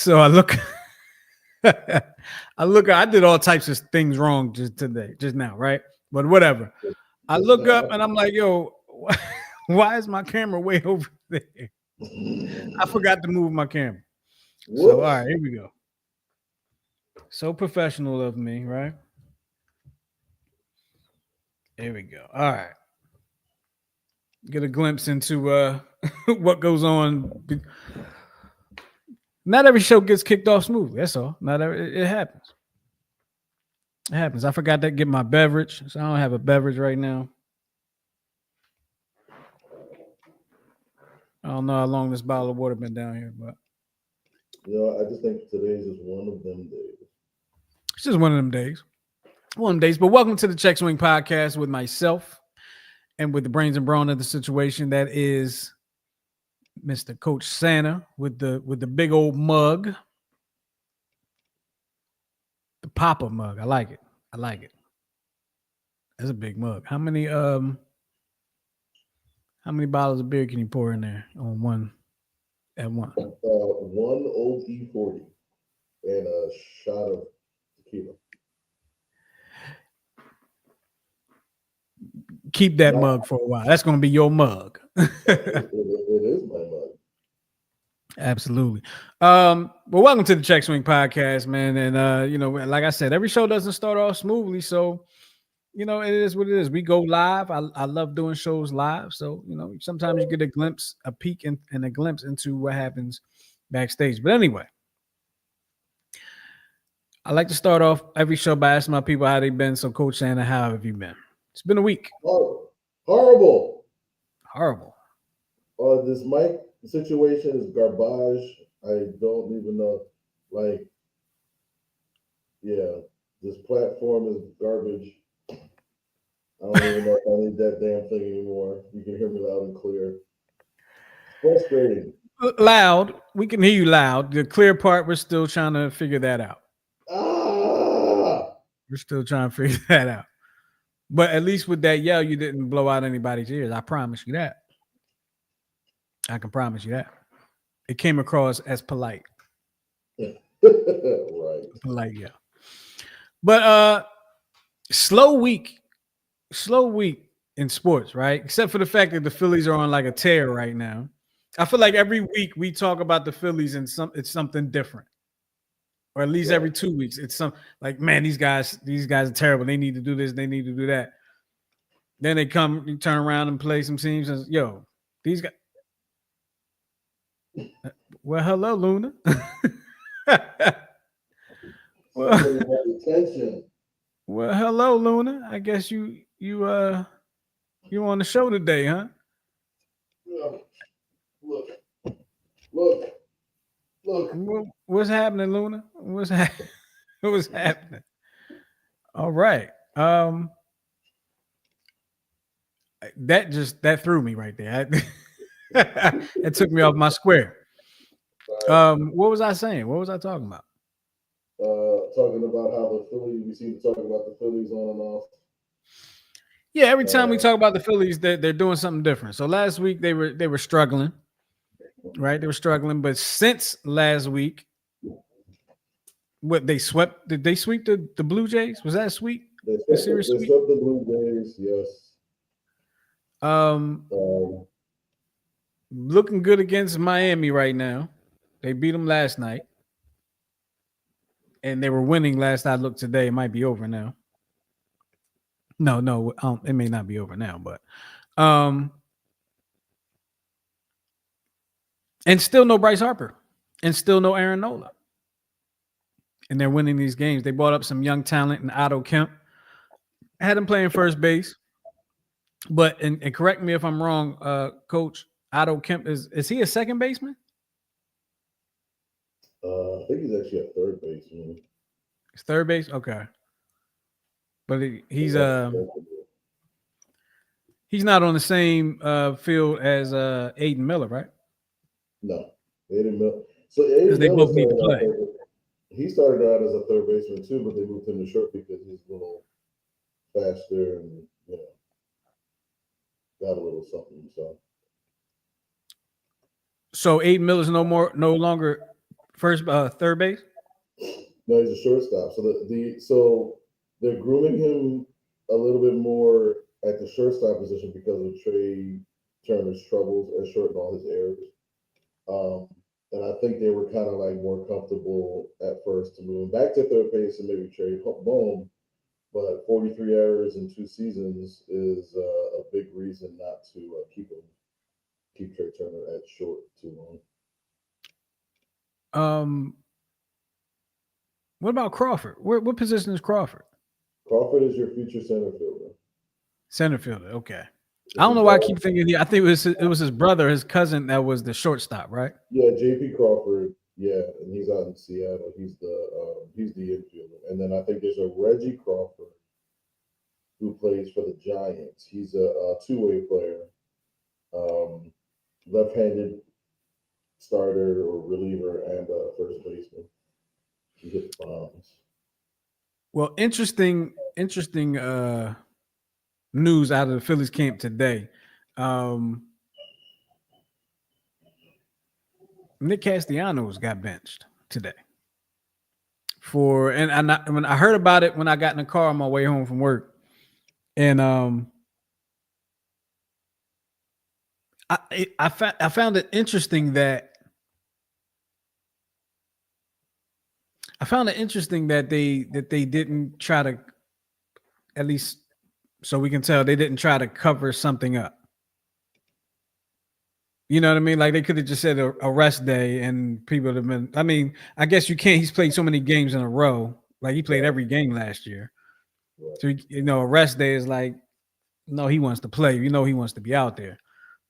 So I look, I did all types of things wrong just now, right? But whatever. I Just look up now. and I'm like, yo, why is my camera way over there? I forgot to move my camera. So, all right, Whoops. here we go. So professional of me, right? Here we go. All right. Get a glimpse into what goes on. Not every show gets kicked off smoothly. That's all. Not every, it happens. It happens. I forgot to get my beverage, so I don't have a beverage right now. I don't know how long this bottle of water been down here, but I just think today's is one of them days. it's just one of them days. One of them days. But welcome to the Check Swing Podcast with myself and with the brains and brawn of the situation. That is Mr. Coach Santa with the big old mug, the Papa mug. I like it. I like it. That's a big mug. How many bottles of beer can you pour in there on one at one? One old E40 and a shot of tequila. Keep that Not, mug for a while. That's going to be your mug. it is my mug. Absolutely. Well, welcome to the Check Swing Podcast, man. And like I said, every show doesn't start off smoothly, so it is what it is. We go live. I love doing shows live, so sometimes you get a glimpse, a peek, and a glimpse into what happens backstage. But anyway, I like to start off every show by asking my people how they've been. So, Coach Santa, how have you been? It's been a week. Horrible. Horrible. This mic situation is garbage. I don't even know. Like, yeah, this platform is garbage. I don't even know if I need that damn thing anymore. You can hear me loud and clear. Frustrating. Loud. We can hear you loud. The clear part, we're still trying to figure that out. Ah! We're still trying to figure that out. But at least with that yell, you didn't blow out anybody's ears. I promise you that. I can promise you that. It came across as polite. Right. Polite, yeah. But slow week in sports, right? Except for the fact that the Phillies are on like a tear right now. I feel like every week we talk about the Phillies and it's something different. Or at least every 2 weeks. It's some like, man, these guys are terrible. They need to do this, they need to do that. Then they come, you turn around and play some teams and these guys. Well, hello, Luna. well, hello, Luna. I guess you on the show today, huh? Look. What's happening, Luna? What's happening? All right. That threw me right there. It took me off my square. What was I saying? What was I talking about? Talking about how the Phillies, we seem to talk about the Phillies on and off. Yeah, every time we talk about the Phillies, they're doing something different. So last week they were struggling, right? They were struggling, but since last week, what they swept? Did they sweep the Blue Jays? Was that a sweep? They swept the Blue Jays, yes. Looking good against Miami right now. They beat them last night, and they were winning last I looked today. It might be over now. No, it may not be over now, but and still no Bryce Harper, and still no Aaron Nola, and they're winning these games. They brought up some young talent in Otto Kemp, had him playing first base, but and correct me if I'm wrong, Coach. Otto Kemp is he a second baseman? I think he's actually a third baseman. He's third base, okay. But he's not on the same field as Aiden Miller, right? No, Aiden Miller. So Aiden they Miller both need to play. He started out as a third baseman too, but they moved him to short because he's a little faster and got a little something. So Aiden Miller's no longer third base. No, he's a shortstop. So so they're grooming him a little bit more at the shortstop position because of Trey Turner's troubles at short and all his errors. Um, and I think they were kind of like more comfortable at first to move him back to third base and maybe trade Bohm. But 43 errors in 2 seasons is a big reason not to keep Trey Turner at short too long. Um, what about Crawford? What position is Crawford? Crawford is your future center fielder. Center fielder. Okay. I It's a don't know why I guy, keep thinking. I think it was his brother, his cousin, that was the shortstop, right? yeah, J.P. Crawford, yeah, and he's out in Seattle. He's the infielder, and then I think there's a Reggie Crawford who plays for the Giants. He's a two-way player, um, left-handed starter or reliever and first baseman. He hits bombs. Well, interesting news out of the Phillies camp today. Um, Nick Castellanos got benched today when I heard about it when I got in the car on my way home from work, and I found it interesting that they didn't try to, at least so we can tell, they didn't try to cover something up. You know what I mean? Like they could have just said a rest day and people would have been. I mean, I guess you can't. He's played so many games in a row. Like he played Right, every game last year. right. So a rest day is like, no, he wants to play. He wants to be out there.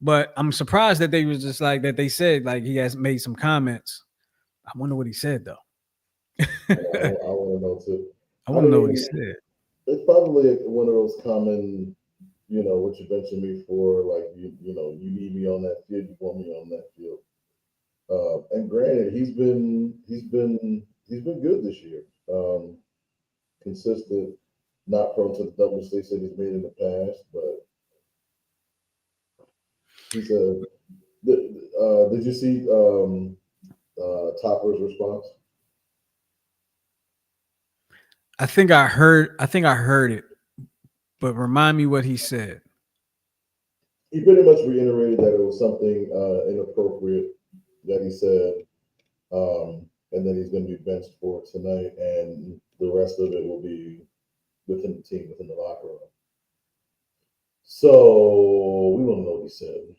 But I'm surprised that they was just like that. They said like he has made some comments. I wonder what he said though. I want to know too. I I want to know what he mean, said. it's probably one of those common, what you mentioned before, like you need me on that field, you want me on that field. And granted, he's been good this year. Consistent, not prone to the double mistakes that he's made in the past, but he's a. Did you see Topper's response? I think I heard it, but remind me what he said. He pretty much reiterated that it was something inappropriate that he said, and then he's going to be benched for tonight, and the rest of it will be within the team, within the locker room. So we want to know what he said.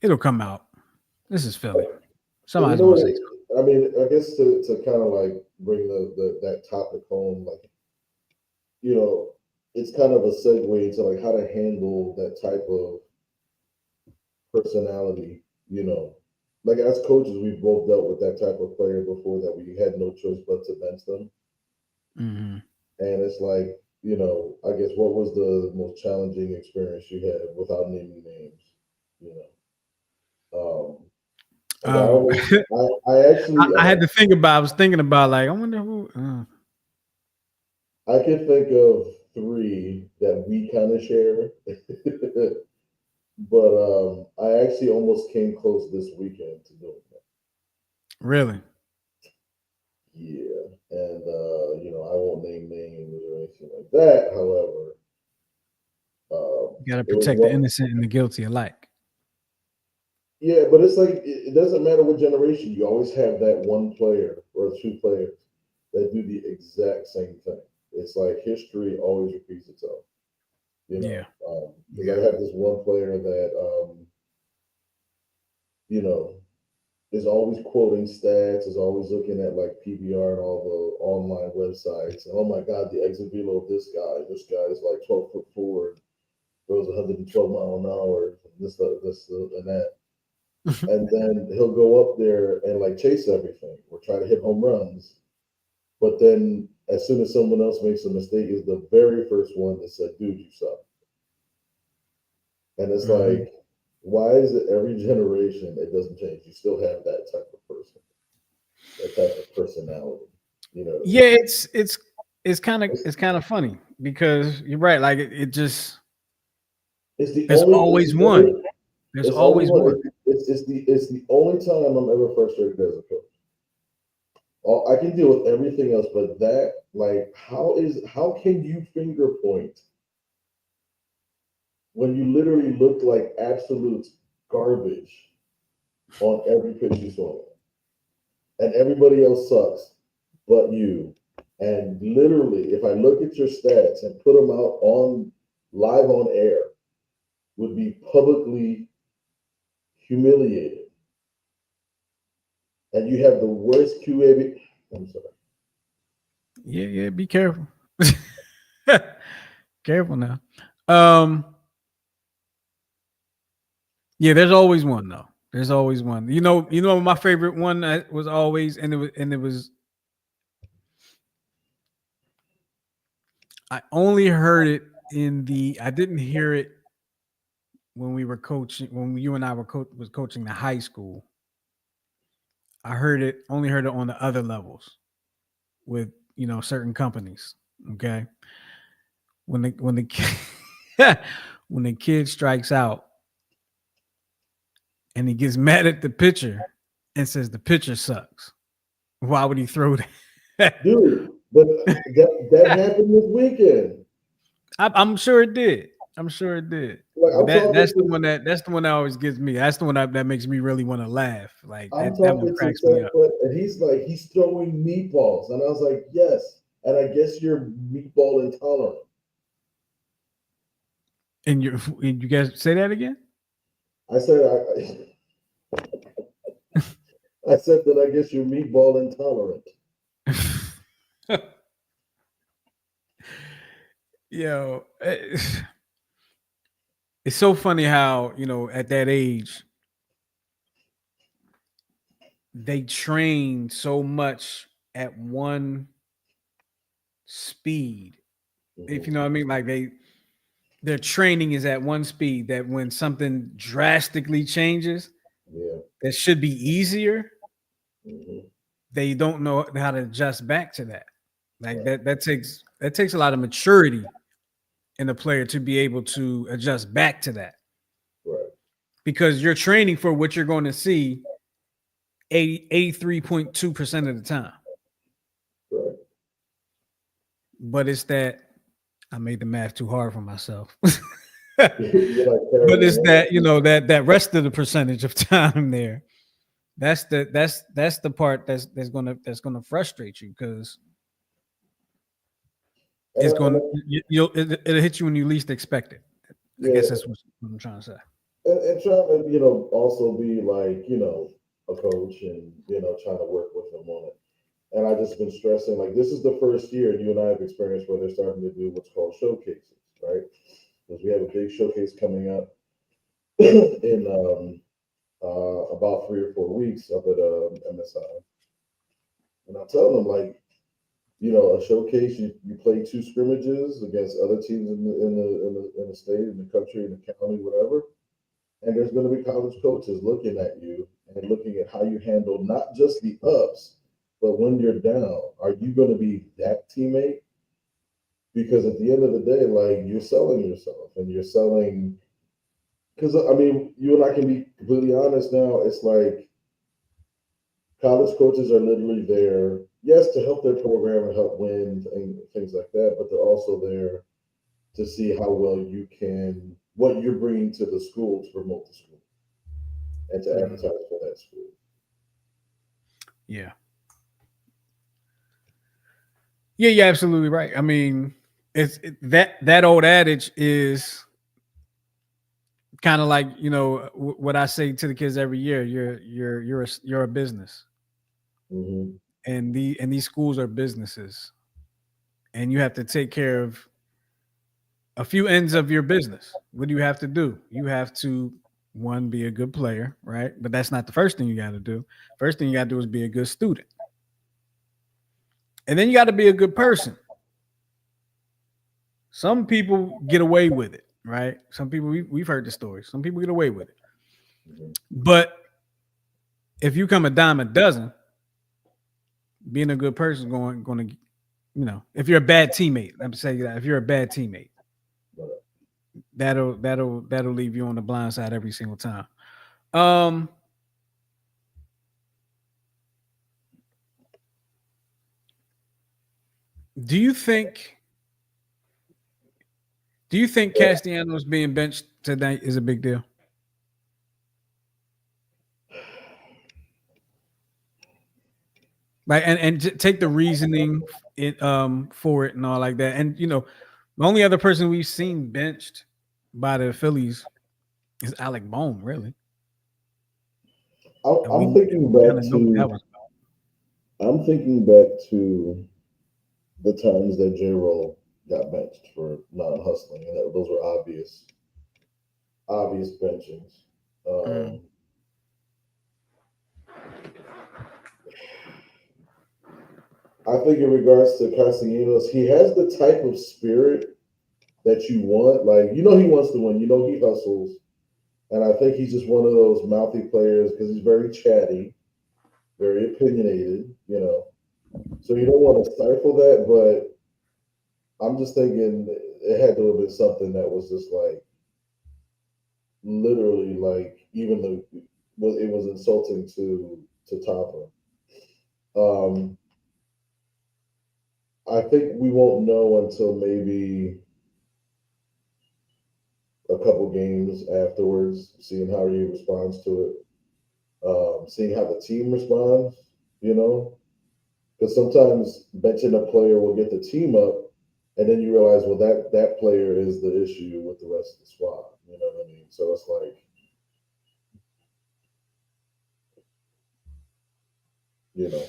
It'll come out. This is Philly. And you Somebody's know gonna what? say something. I mean, I guess to kind of like bring that topic home, like you know, it's kind of a segue into like how to handle that type of personality. Like as coaches, we've both dealt with that type of player before that we had no choice but to bench them. Mm-hmm. And it's like, I guess what was the most challenging experience you had without naming names? You because I Um, always, I I, actually, I had to think about. I was thinking about like I wonder who. I can think of three that we kind of share, but I actually almost came close this weekend to doing that. Really, Yeah, and I won't name names or anything like that. However, you got to it was protect the one. innocent and the guilty alike. Yeah, but it's like it doesn't matter what generation. You always have that one player or two players that do the exact same thing. It's like history always repeats itself. Yeah, Because I yeah. have this one player that you know is always quoting stats, is always looking at like PBR and all the online websites, and oh my God, the exit velo of this guy. This guy is like 12 foot forward, throws 112 mile an hour, this, and that. And then he'll go up there and like chase everything or try to hit home runs. But then as soon as someone else makes a mistake, is the very first one that said, "Dude, you suck." And it's Mhm. like, why is it every generation it doesn't change? You still have that type of person, that type of personality. You know what I Yeah, mean? it's kind of It's, it's kind of funny because you're right. Like it just it's the it's only it's always the one. only There's It's always always one. one. It's the only time I'm ever frustrated as a coach. I can deal with everything else, but that, like, how can you finger point when you literally look like absolute garbage on every pitch you saw, and everybody else sucks, but you. And literally, if I look at your stats and put them out on live on air, would be publicly humiliated. And you have the worst QA. I'm sorry. Yeah, yeah. Be careful. Careful now. Um, yeah, there's always one though. There's always one. My favorite one was always, and it was. I only heard it in the. I didn't hear it when we were coaching. When you and I was coaching the high school. I only heard it on the other levels with certain companies. Okay, when the when the kid strikes out and he gets mad at the pitcher and says the pitcher sucks. Why would he throw that? Dude, but that happened this weekend. I'm sure it did. I'm sure it did. Like But that's the one that always gets me. That's the one that makes me really want to laugh. Like I'm that one talking to cracks me Seth, up. and he's like, he's throwing meatballs, and I was like, yes, and I guess you're meatball intolerant. And you guys say that again? I said, I said that I guess you're meatball intolerant. Yo, it's so funny how at that age they train so much at one speed. If you Mhm. know what I mean, like their training is at one speed that when something drastically changes Yeah. that should be easier, Hmm. they don't know how to adjust back to that. Like Right. that takes a lot of maturity in a player to be able to adjust back to that Right. because you're training for what you're going to see 83.2% of the time. Right. But it's that I made the math too hard for myself. But You're like carrying it's one. that that rest of the percentage of time there. That's the part that's gonna frustrate you because And, it's I- and going I- it'll hit you when you least expect it. I yeah, guess that's what I'm trying to say. and trying to also be like a coach, and trying to work with them on it. And I just been stressing, like, this is the first year you and I have experienced where they're starting to do what's called showcases, right? Because we have a big showcase coming up in about 3 or 4 weeks up at MSI. And I tell them, like, a showcase, you play two scrimmages against other teams in the state, in the country, in the county, whatever. And there's going to be college coaches looking at you and looking at how you handle not just the ups, but when you're down, are you going to be that teammate? Because at the end of the day, like, you're selling yourself, and you're selling. Because I mean, you and I can be completely honest now. It's like college coaches are literally there, yes, to help their program and help win and things like that, but they're also there to see how well what you're bringing to the school to promote the school and to Mhm. advertise for that school. Yeah, yeah, you're absolutely right. I mean, that old adage is kind of like what I say to the kids every year. You're a business, Hmm. and these schools are businesses, and you have to take care of a few ends of your business. What do you have to do? You have to one be a good player, right? But that's not the first thing you got to do. First thing you got to do is be a good student, and then you got to be a good person. Some people get away with it, right? Some people we've heard the story. Some people get away with it, Hmm. but if you come a dime a dozen, being a good person is going to if you're a bad teammate, let me say that if you're a bad teammate, But, that'll leave you on the blind side every single time. Um, do you think Castellanos being benched tonight is a big deal? Like, and take the reasoning for it and all like that. And the only other person we've seen benched by the Phillies is Alec Bohm, really. And I'm we thinking kind back of know what that to was. I'm thinking back to the times that J. Roll got benched for non-hustling, and those were obvious benchings. Mm. Um, I think in regards to Castellanos, he has the type of spirit that you want. Like, he wants to win. He hustles. And I think he's just one of those mouthy players because he's very chatty, very opinionated. So you don't want to stifle that, but I'm just thinking it had to have been something that was just like literally like even it was insulting to Topper. Um, I think we won't know until maybe a couple games afterwards, seeing how he responds to it, seeing how the team responds. You know, because sometimes benching a player will get the team up, and then you realize, well, that player is the issue with the rest of the squad. You know what I mean? So it's like, you know,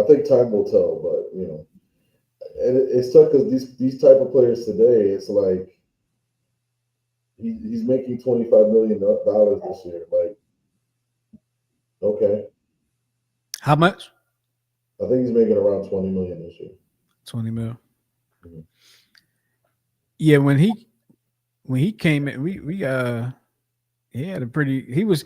I think time will tell, but and it's tough because these type of players today, it's like he's making $25 million this year. Like, okay, How much? I think he's making around 20 million this year. 20 mil. Mhm. Yeah, when he came in, we he had a pretty he was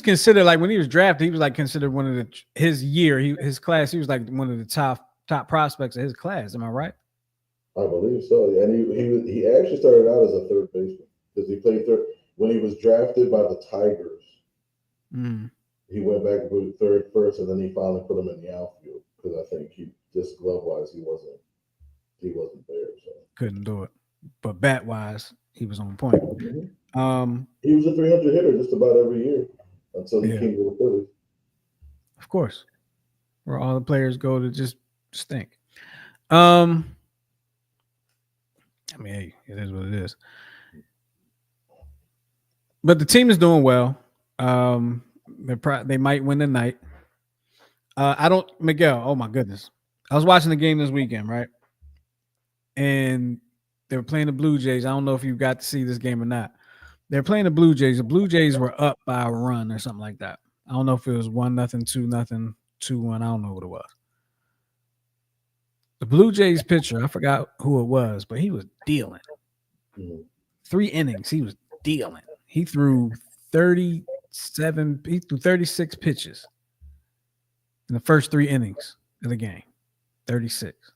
considered, like, when he was drafted, he was like considered one of his year, his class, he was like one of the top prospects of his class. Am I right? I believe so, and he actually started out as a third baseman because he played third when he was drafted by the Tigers. Mm, He went back and put third first, and then he finally put him in the outfield because I think he just glove wise he wasn't there. So couldn't do it. But bat wise, he was on point. Mhm. Um, He was a 300 hitter just about every year until he yeah, came to the Phillies. of course. Where all the players go to just stink. Um, I mean, hey, it is what it is. But the team is doing well. They might win tonight. I don't, Miguel. Oh my goodness, I was watching the game this weekend, right? And they were playing the Blue Jays. I don't know if you got to see this game or not. They're playing the Blue Jays. The Blue Jays were up by a run or something like that. I don't know if it was 1-0, 2-0, 2-1. I don't know what it was. The Blue Jays pitcher, I forgot who it was, but he was dealing. Mhm. 3 innings, he was dealing. He threw 37. He threw 36 pitches in the first 3 innings of the game. 36.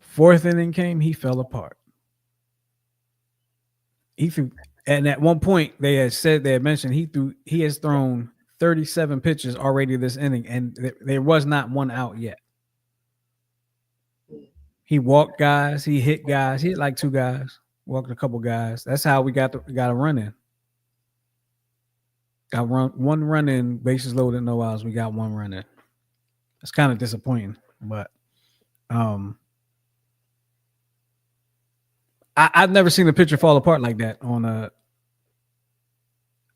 Fourth inning came, he fell apart. He threw, and at one point they had mentioned he has thrown 37 pitches already this inning, and there was not one out yet. He walked guys, he hit guys, he hit like two guys, walked a couple guys. That's how we got a run in. Got one run in, bases loaded, no outs. We got one run in. It's kind of disappointing, but um, I've never seen a pitcher fall apart like that on a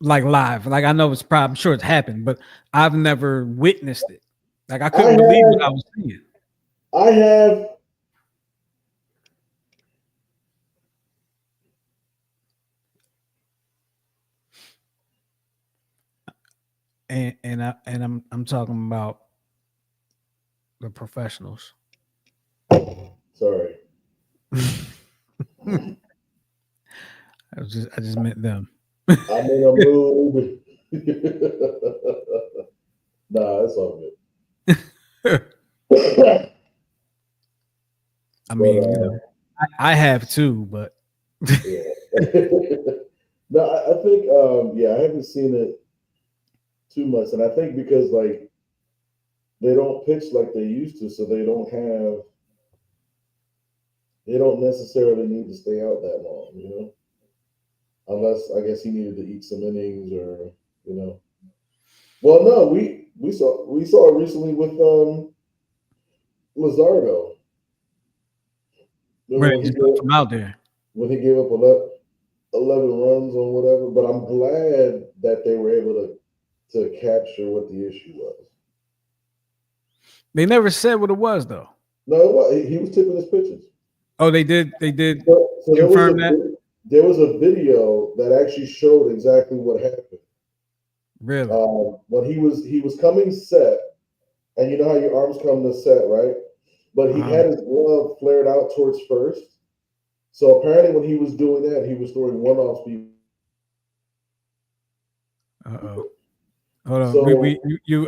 like live. Like, I know it's probably, I'm sure it's happened, but I've never witnessed it. Like, I I couldn't believe what have I was seeing. I have And I'm talking about the professionals. sorry. I just meant them. I'm in a mood. Nah, it's all good. I but mean, I have too, but yeah. No, I think yeah, I haven't seen it too much, and I think because like they don't pitch like they used to, so they don't necessarily need to stay out that long, unless I guess he needed to eat some innings or you know. Well, no, we saw it recently with Lazardo. Right, Remember just left him out there. when he gave up 11 runs on whatever? But I'm glad that they were able to capture what the issue was. They never said what it was though. No, he was tipping his pitches. Oh, they did. They did So confirm that. there was a video that actually showed exactly what happened. Really? When he was coming set, and you know how your arms come to set, right? But he Uh had his glove flared out towards first. So apparently, when he was doing that, he was throwing one off speed. oh. Hold on. We So you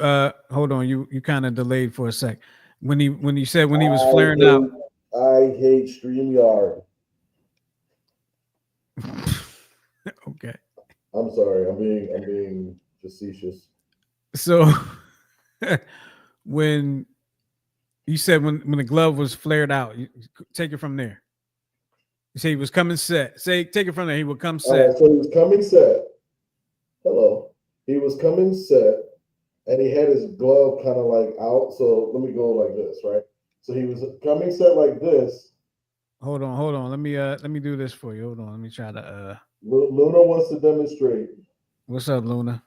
hold on. You kind of delayed for a sec. When you said when he was I flaring out. hate I hate StreamYard. Okay. I'm sorry. I'm being facetious. So when you said when the glove was flared out, take it from there. You say he was coming set. Say take it from there. He would come All set. right. So he was coming set. Hello. He was coming set, and he had his glove kind of like out. So let me go like this, right? So he was coming set like this. Hold on. Let me do this for you. Hold on. Let me try to Luna wants to demonstrate. what's up, Luna?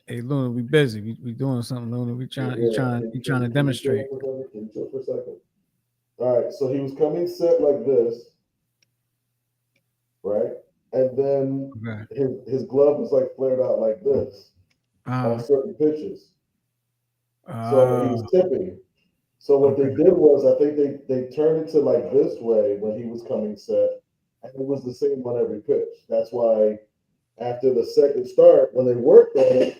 Hey Luna, we busy. We doing something, Luna. We trying you Yeah. trying you trying to demonstrate. Can you chill for a second? All right. So he was coming set like this, right? And then Okay. his glove was like flared out like this on Uh certain pitches. So he uh was tipping. So what they okay. did was, I think they turned it to like this way when he was coming set, and it was the same on every pitch. That's why after the second start, when they worked on it,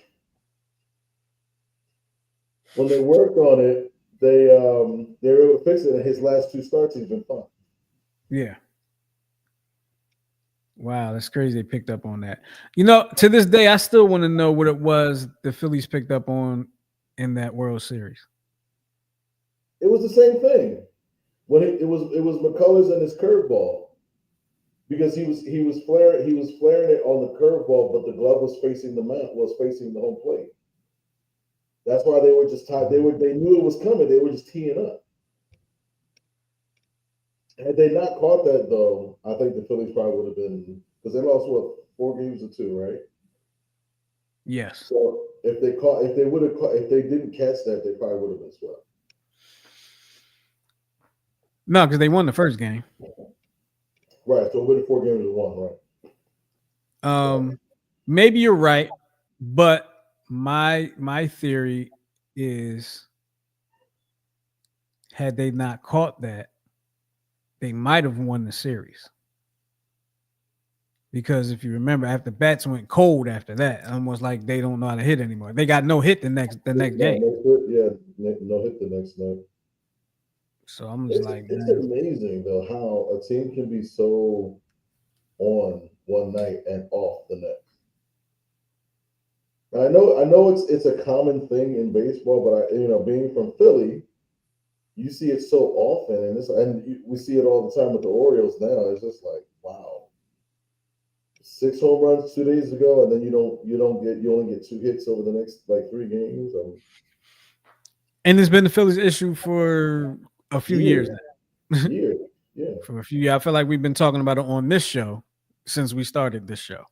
they were able to fix it. And his last two starts, he's been fine. Yeah. Wow, that's crazy they picked up on that. To this day, I still want to know what it was the Phillies picked up on in that World Series. It was the same thing. When it was McCullers and his curveball because he was flaring it on the curveball, but the glove was facing the home plate. That's why they were just tied. They knew it was coming. They were just teeing up. Had they not caught that though, I think the Phillies probably would have been because they lost what 4 games to 2, right? Yes. So if they didn't catch that, they probably would have been swept. No, because they won the first game. Right. So with the 4 games to 1, right? Right. Um, maybe you're right, but my theory is had they not caught that, they might have won the series. Because if you remember, after bats went cold after that, almost like they don't know how to hit anymore. They got no hit the next No, game. no hit the next night. So I'm just It's like, it's man, amazing though how a team can be so on one night and off the next. I know it's a common thing in baseball, but being from Philly, you see it so often, we see it all the time with the Orioles now. It's just like wow, 6 home runs 2 days ago, and then you only get 2 hits over the next like 3 games. and it's been the Phillies issue for a few years Years, now. years, yeah, For a few years, I feel like we've been talking about it on this show since we started this show.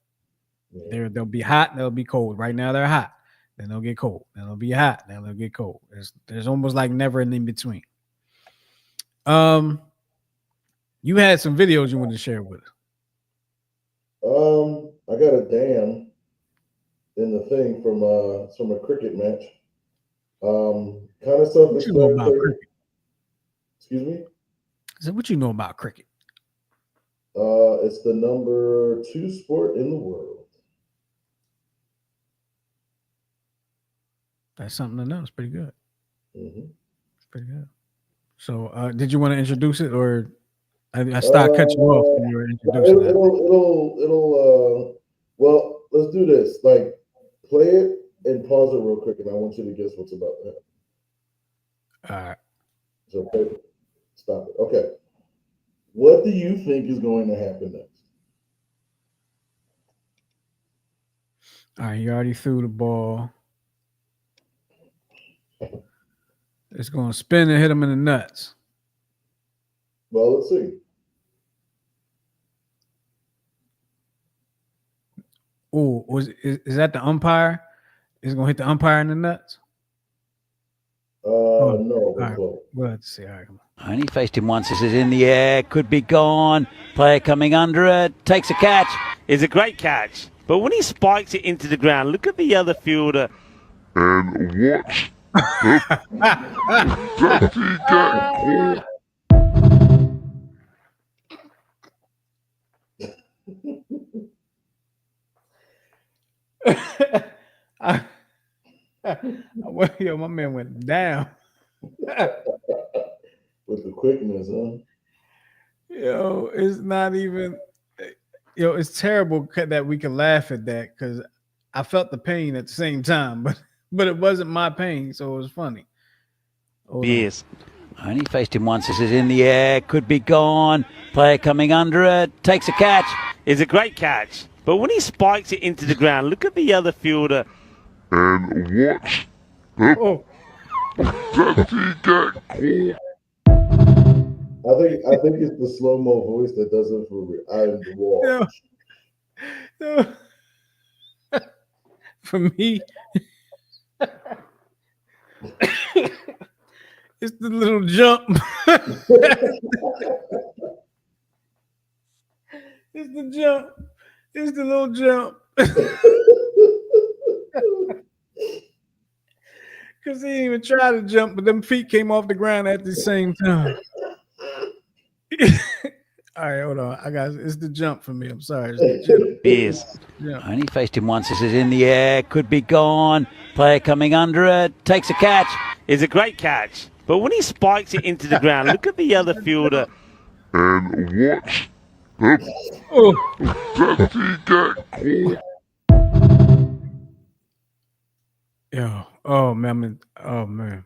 yeah. They'll be hot, they'll be cold. Right now they're hot, then they'll get cold. Then they'll be hot, then they'll get cold. There's almost like never an in between. Um, you had some videos you wanted to share with us. I got a dam in the thing from a cricket match. Kind of What you know about self-explanatory. cricket? Excuse me. I said, what you know about cricket? It's the number 2 sport in the world. That's something to know. It's pretty good. Hmm. It's pretty good. So, did you want to introduce it or? I started cutting you off when you were No, introducing that. well, let's do this. Like, play it and pause it real quick, and I want you to guess what's about to happen. All right. So, play it. Stop it. Okay. What do you think is going to happen next? All right. You already threw the ball. It's going to spin and hit him in the nuts. Well, let's see. Oh, is that the umpire? Is it going to hit the umpire in the nuts? Oh, No, all but right. close. Well, let's see. All right. Come Only faced him once. This is in the air. Could be gone. Player coming under it. Takes a catch. It's a great catch. But when he spikes it into the ground, look at the other fielder. And watch that he get caught. on. Yo, my man went down. With the quickness, huh? Yo, it's not even. Yo, it's terrible that we can laugh at that because I felt the pain at the same time, but it wasn't my pain, so it was funny. Hold on. Yes. Only faced him once. This is in the air. Could be gone. Player coming under it. Takes a catch. It's a great catch. But when he spikes it into the ground, look at the other fielder. And watch Oh, that he get caught. I think it's the slow mo voice that does it for me. I'm the wall. no. For me, it's the little jump. It's the jump. It's the little jump. Because he didn't even try to jump, but them feet came off the ground at the same time. All right, hold on. It's the jump for me. I'm sorry. It's the jump. Yes. Jump. Only faced him once. This is in the air. Could be gone. Player coming under it. Takes a catch. It's a great catch. But when he spikes it into the ground, look at the other fielder. And watch Oh, that he get caught. yo. Oh man. Oh man.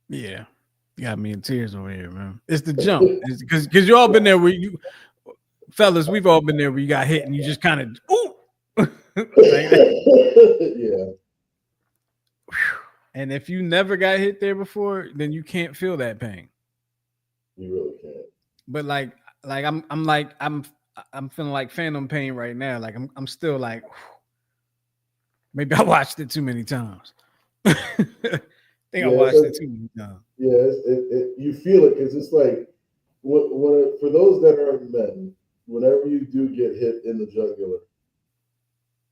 Yeah. Got me in tears over here, man. It's the jump. Because you all been there where you fellas, we've all been there where you got hit and you just kind of ooh. Yeah. And if you never got hit there before, then you can't feel that pain. You really can't. But I'm feeling like phantom pain right now. Like I'm still like maybe I watched it too many times. I think I watched it too many times. Yeah, you feel it because it's like for those that are men, whenever you do get hit in the jugular,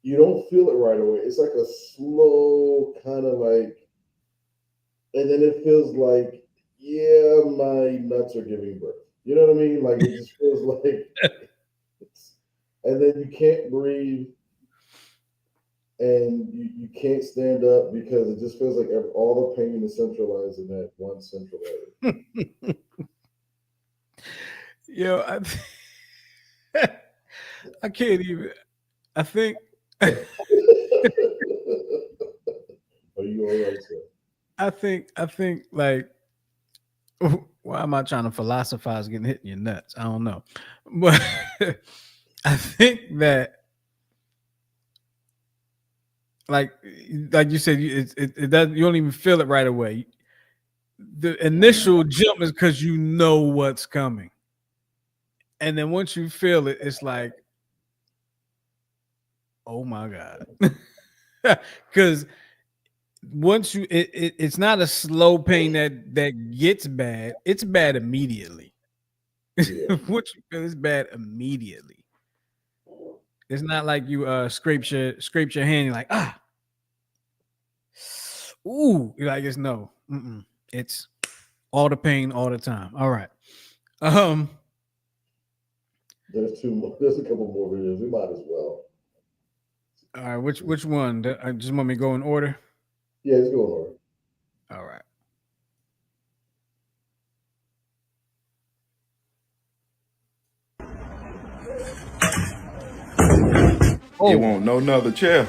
you don't feel it right away. It's like a slow kind of like, and then it feels like, yeah, my nuts are giving birth. You know what I mean? Like it just feels like, and then you can't breathe, and you can't stand up because it just feels like all the pain is centralized in that one central area. Yo, I can't even. I think. Are you all right, sir? I think like why am I trying to philosophize getting hit in your nuts? I don't know. But I think that like you said, it doesn't, you don't even feel it right away. The initial jump is because you know what's coming. And then once you feel it, it's like, oh my God. Because once it's not a slow pain that gets bad, it's bad immediately. Yeah. Once you feel it's bad immediately. It's not like you scraped your hand, you're like, ah. Ooh, you're like, it's no. It's all the pain all the time. All right. There's two more. There's a couple more videos. We might as well. All right, which one? I just want me to go in order. Yeah, it's going over. All right. You won't know another chair.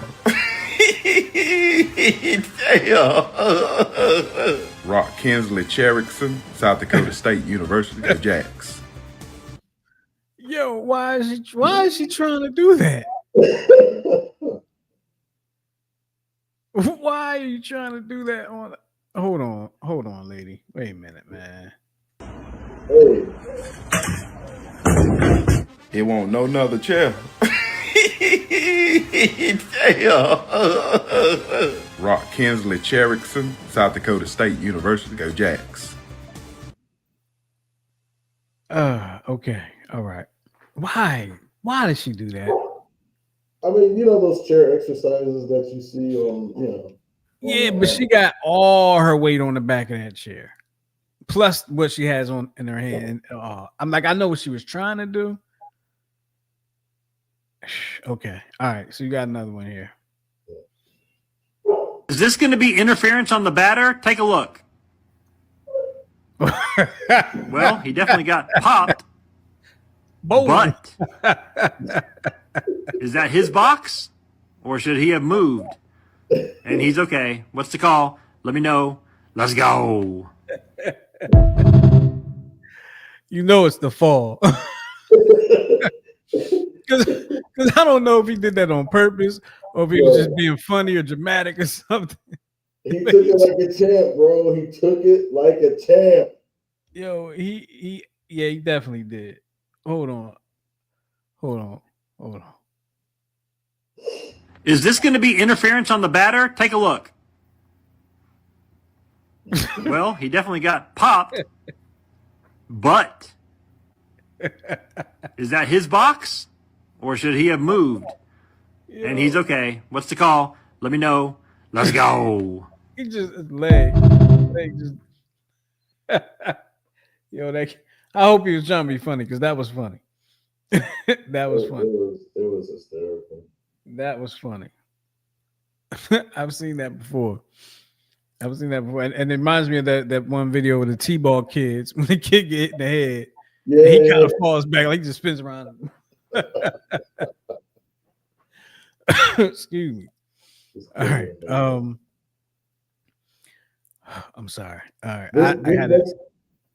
Rock Kinsley Cherrickson, South Dakota State University. Go Jacks. Yo, why is she trying to do that? Why are you trying to do that on? Hold on, lady. Wait a minute, man. Hey, It won't know another chair. Rock Kinsley Cherrickson, South Dakota State University. Go Jacks. Okay. All right. Why? Why did she do that? I mean, you know those chair exercises that you see on, you know. Yeah, but she got all her weight on the back of that chair, plus what she has on in her hand. I'm like, I know what she was trying to do. Okay. All right. So you got another one here. Is this going to be interference on the batter? Take a look. Well, he definitely got popped. But is that his box? Or should he have moved? And he's okay. What's the call? Let me know. Let's go. You know it's the fall. Because I don't know if he did that on purpose or if he was just being funny or dramatic or something. He took it like a champ, bro. He took it like a champ. Yo, he definitely did. Hold on. Is this going to be interference on the batter? Take a look. Well, he definitely got popped. But is that his box? Or should he have moved? And he's okay. What's the call? Let me know. Let's go. He just leg just yo, I hope he was trying to be funny because that was funny. That was funny. It was hysterical. That was funny. I've seen that before. And it reminds me of that one video with the T-ball kids when the kid get hit in the head. Yeah, he kind of falls back, like he just spins around. Excuse me. All right. I'm sorry. All right.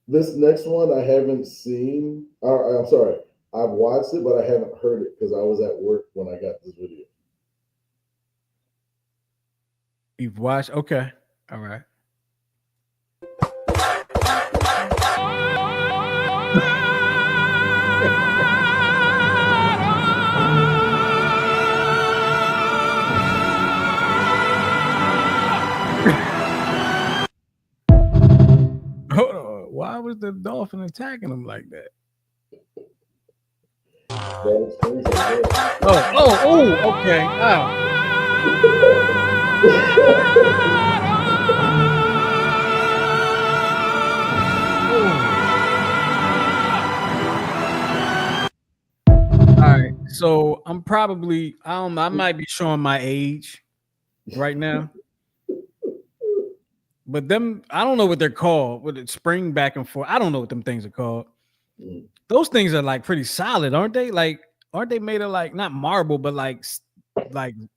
This next one I haven't seen. I'm sorry. I've watched it, but I haven't heard it because I was at work when I got this video. You've watched? Okay. All right. Hold on. Why was the dolphin attacking him like that? Okay. All right. So I'm probably, I might be showing my age right now. But them, I don't know what they're called. With it spring back and forth. I don't know what them things are called. Those things are like pretty solid, aren't they? Like, aren't they made of like not marble, but like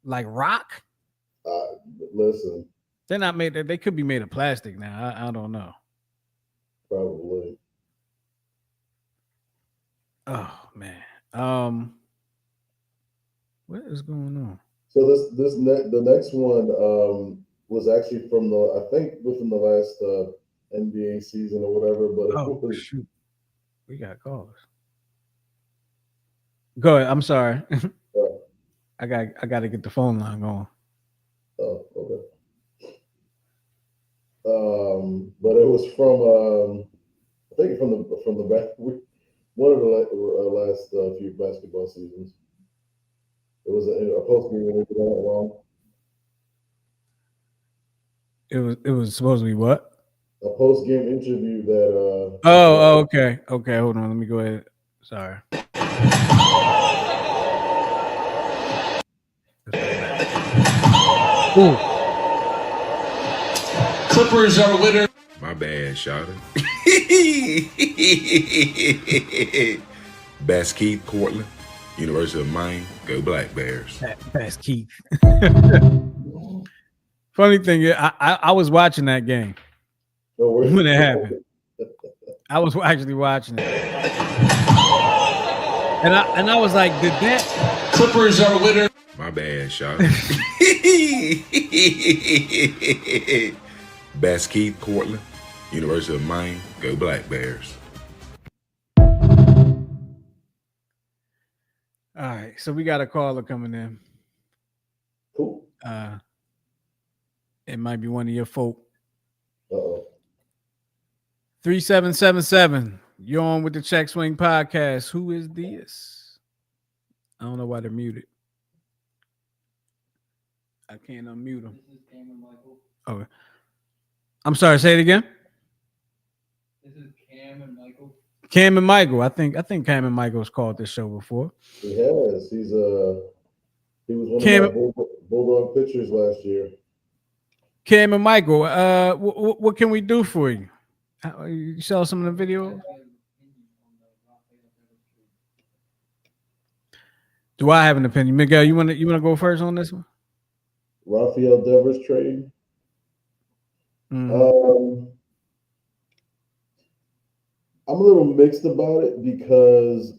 rock? Listen, they're not made. They could be made of plastic now. I don't know. Probably. Oh man. What is going on? So the next one was actually from within the last NBA season or whatever. But shoot, we got calls. Go ahead. I'm sorry. I got to get the phone line going. Oh, okay. But it was from I think from the back one of the last few basketball seasons. It was a post game when we got it wrong. It was supposed to be what? A post game interview that. Okay. Hold on. Let me go ahead. Sorry. Ooh. Clippers are winner. My bad, Shawty. Best Keith, Portland, University of Maine. Go Black Bears. That's Keith. Funny thing is, I was watching that game when it happened. I was actually watching it, and I was like, did that? Clippers are winner. My bad, Shawty. Best Keith, Portland, University of Maine. Go Black Bears. All right, so we got a caller coming in. Cool. It might be one of your folk. 3777. You're on with the Check Swing Podcast. Who is this? I don't know why they're muted. I can't unmute them. This is Cam and Michael. Okay. I'm sorry, say it again. This is Cam and Michael. Cam and Michael. I think Cam and Michael's called this show before. He has. He was one of my Bulldog pitchers last year. Cam and Michael, what can we do for you? You saw some of the video? Do I have an opinion? Miguel, you wanna go first on this one? Rafael Devers trade. Mm-hmm. I'm a little mixed about it because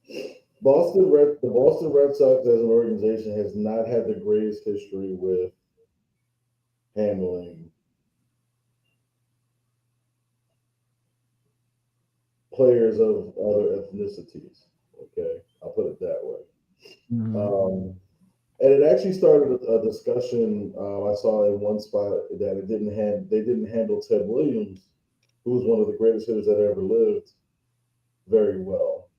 the Boston Red Sox as an organization has not had the greatest history with handling players of other ethnicities. Okay, I'll put it that way. Mm-hmm. And it actually started a discussion I saw in one spot that they didn't handle Ted Williams, who was one of the greatest hitters that ever lived, very well.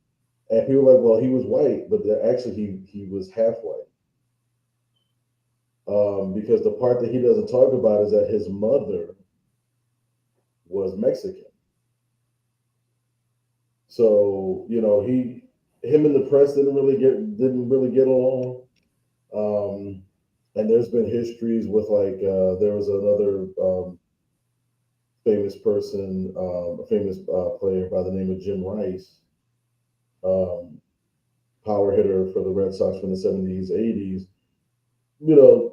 And people were like, well, he was white, but actually he was half white. Because the part that he doesn't talk about is that his mother was Mexican. So, him and the press didn't really get along. And there's been histories with there was another famous person, a famous player by the name of Jim Rice, power hitter for the Red Sox from the 70s, 80s.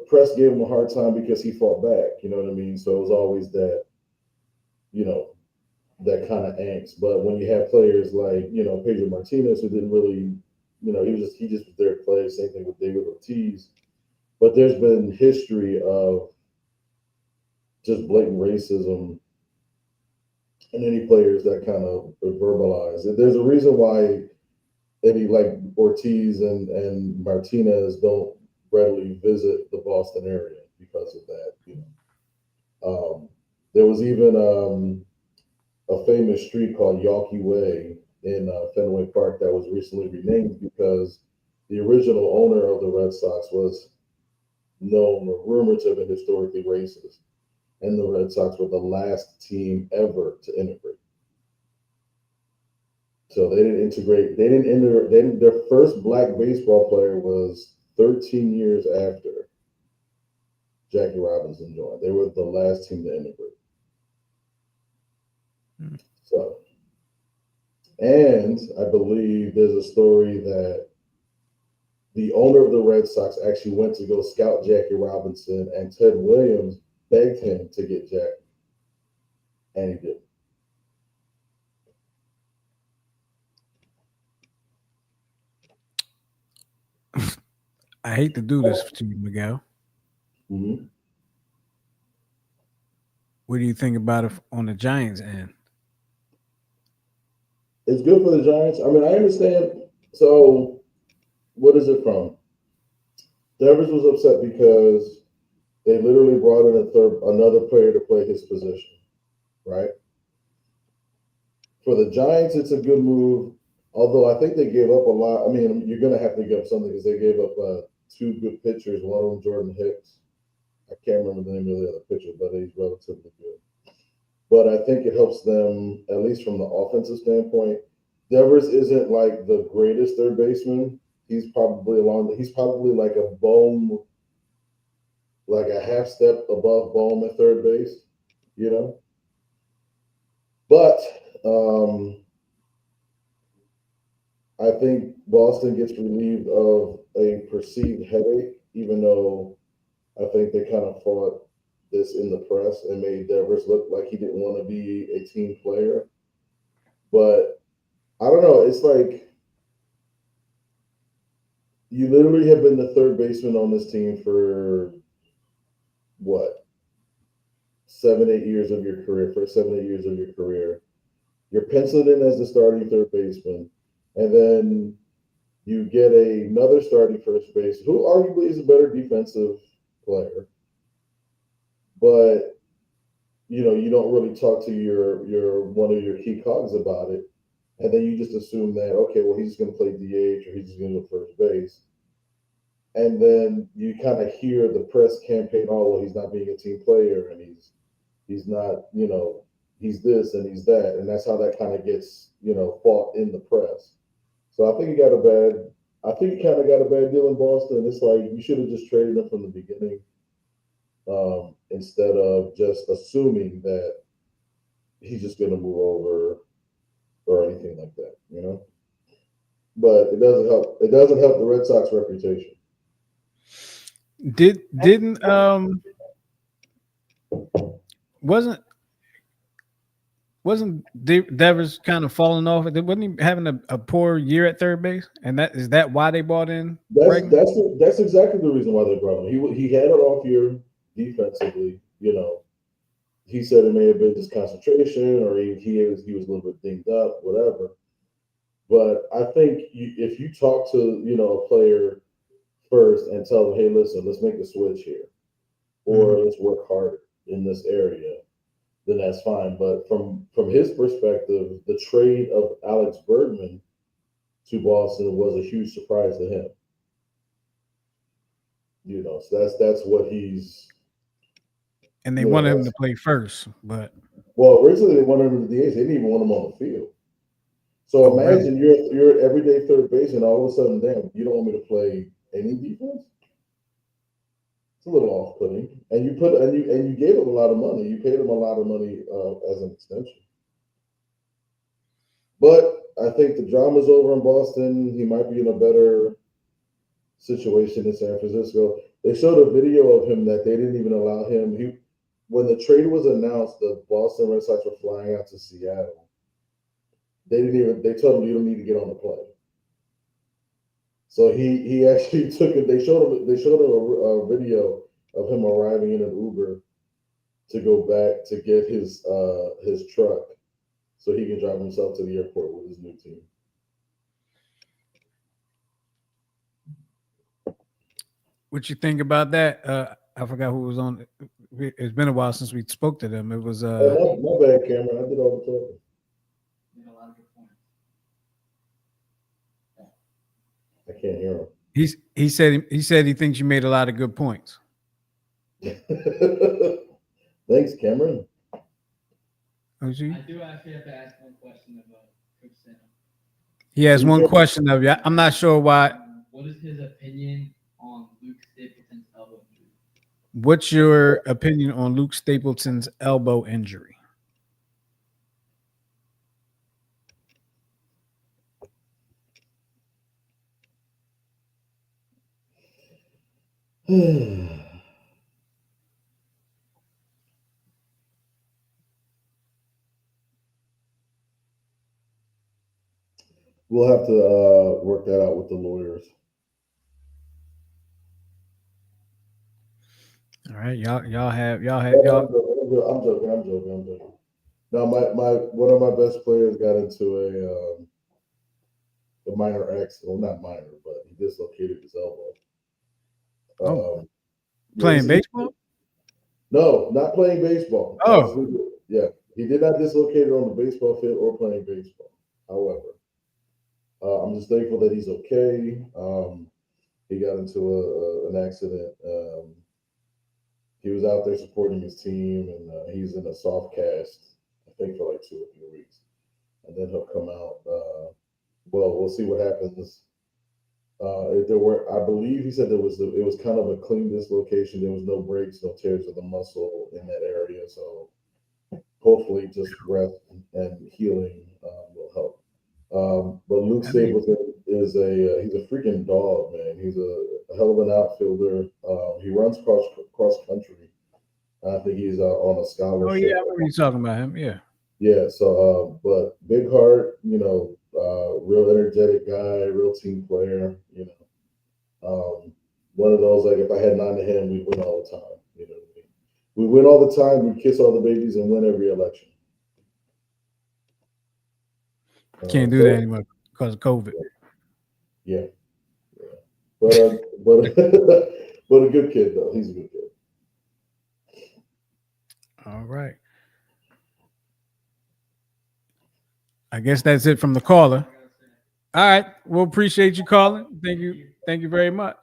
Press gave him a hard time because he fought back. You know what I mean? So it was always that, that kind of angst. But when you have players like, Pedro Martinez, who didn't really, he just was there to play. Same thing with David Ortiz. But there's been history of just blatant racism and any players that kind of verbalize it. There's a reason why any like Ortiz and Martinez don't readily visit the Boston area because of that. There was even a famous street called Yawkey Way in Fenway Park that was recently renamed because the original owner of the Red Sox was known or rumored to have been historically racist, and the Red Sox were the last team ever to integrate. So they didn't integrate. Their first black baseball player was 13 years after Jackie Robinson joined. They were the last team to integrate. So, and I believe there's a story that the owner of the Red Sox actually went to go scout Jackie Robinson, and Ted Williams begged him to get Jackie, and he did. I hate to do this to you, Miguel. Mm-hmm. What do you think about it on the Giants end? It's good for the Giants. I mean, I understand. So, what is it from? Devers was upset because they literally brought in another player to play his position, right? For the Giants, it's a good move. Although I think they gave up a lot. I mean, you're going to have to give up something because they gave up two good pitchers. One of them, Jordan Hicks. I can't remember the name of the other pitcher, but he's relatively good. But I think it helps them, at least from the offensive standpoint. Devers isn't like the greatest third baseman. He's probably like a Bohm like a half step above Bohm at third base, you know. But I think Boston gets relieved of a perceived headache, even though I think they kind of fought this in the press and made Devers look like he didn't want to be a team player. But I don't know. It's like you literally have been the third baseman on this team for what, 7, 8 years of your career, first 7, 8 years of your career. You're penciled in as the starting third baseman, and then you get another starting first base who arguably is a better defensive player, but you don't really talk to your one of your key cogs about it, and then you just assume that okay, well he's just going to play DH or he's just going to go first base, and then you kind of hear the press campaign, oh well he's not being a team player and he's not he's this and he's that, and that's how that kind of gets fought in the press. So I think he got a bad. I think he kind of got a bad deal in Boston. It's like you should have just traded him from the beginning, instead of just assuming that he's just going to move over or anything like that, But it doesn't help. It doesn't help the Red Sox reputation. Didn't wasn't Devers kind of falling off? Wasn't he having a poor year at third base? And is that why they bought in Bregman? That's exactly the reason why they brought him. He had an off year defensively. He said it may have been his concentration, or he was a little bit dinged up, whatever. But I think if you talk to a player first and tell them, hey, listen, let's make the switch here, or let's work harder in this area, then that's fine. But from his perspective, the trade of Alex Bergman to Boston was a huge surprise to him. So that's what he's. And they wanted him to play first, but originally they wanted him to DH. They didn't even want him on the field. So imagine you're an everyday third base, and all of a sudden, damn, you don't want me to play any defense. It's a little off-putting, and you gave him a lot of money. You paid him a lot of money as an extension. But I think the drama's over in Boston. He might be in a better situation in San Francisco. They showed a video of him that they didn't even allow him. When the trade was announced, the Boston Red Sox were flying out to Seattle. They told him you don't need to get on the plane. So he actually took it. They showed him a video of him arriving in an Uber to go back to get his truck so he can drive himself to the airport with his new team. What you think about that? I forgot who was on. It's been a while since we spoke to them. It was my bad, Cameron. I did all the talking. I can't hear him. He said he thinks you made a lot of good points. Thanks, Cameron. Oh, gee. I do actually have to ask one question about Coach Sam. He has one question of you. I'm not sure why. What is his opinion on Luke Stapleton's elbow injury? What's your opinion on Luke Stapleton's elbow injury? We'll have to work that out with the lawyers. All right, y'all have. I'm joking. No, my one of my best players got into a minor accident. Well, not minor, but he dislocated his elbow. Playing baseball? No, not playing baseball. Oh, yeah, he did not dislocate it on the baseball field or playing baseball. However, I'm just thankful that he's okay. He got into an accident. He was out there supporting his team, and he's in a soft cast, I think, for like 2 or 3 weeks, and then he'll come out. Well, we'll see what happens If there were, I believe he said it was kind of a clean dislocation. There was no breaks, no tears of the muscle in that area. So hopefully, just rest and healing will help. But Luke I mean, Stapleton is he's a freaking dog, man. He's a hell of an outfielder. He runs cross country. I think he's on a oh yeah, scholarship. I remember you talking about him. Yeah. Yeah. So, but big heart, real energetic guy, real team player. One of those like if I had 9 to him, we win all the time. You know what I mean? We win all the time. We kiss all the babies and win every election. Can't do that anymore because of COVID. Yeah. But but a good kid though. He's a good kid. All right. I guess that's it from the caller. All right. We'll appreciate you calling. Thank you. Thank you very much.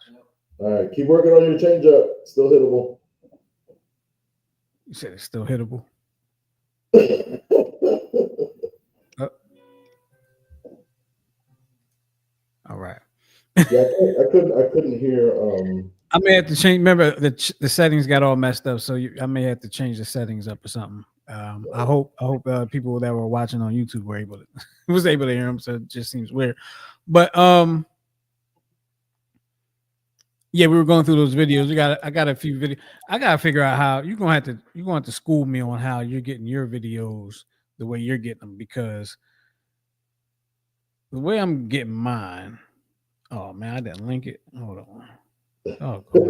All right, keep working on your changeup. Still hittable. You said it's still hittable. All right. Yeah, I couldn't hear. I may have to change. Remember, the settings got all messed up, so I may have to change the settings up or something. I hope people that were watching on YouTube were able to was able to hear him. So it just seems weird, but yeah, we were going through those videos. I got a few videos. I gotta figure out how you're gonna have to school me on how you're getting your videos the way you're getting them, because the way I'm getting mine. Oh man, I didn't link it. Hold on. Oh, cool.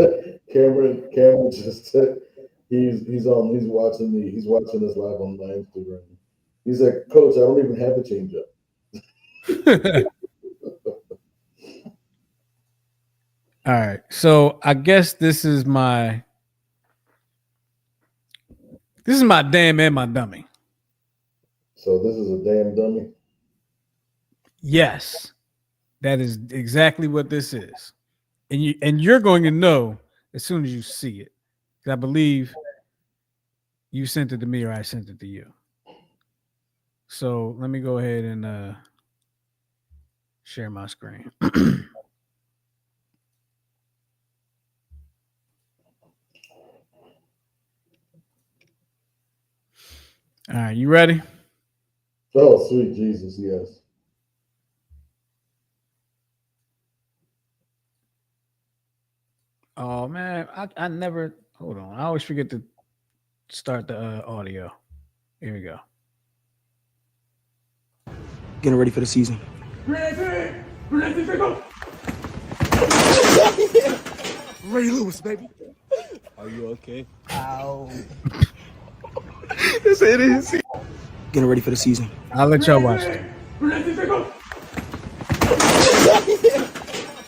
Cameron just said he's watching this live on my Instagram. He's like, Coach, I don't even have a changeup. All right. So I guess this is my damn and my dummy. So this is a damn dummy. Yes. That is exactly what this is. And you're going to know as soon as you see it. I believe you sent it to me or I sent it to you. So let me go ahead and share my screen. All right, you ready? Oh, sweet Jesus, yes. Oh man, I never hold on. I always forget to start the audio. Here we go. Getting ready for the season. Ray Lewis, baby. Are you okay? Ow. Yes, it is. Getting ready for the season. I'll let y'all watch it.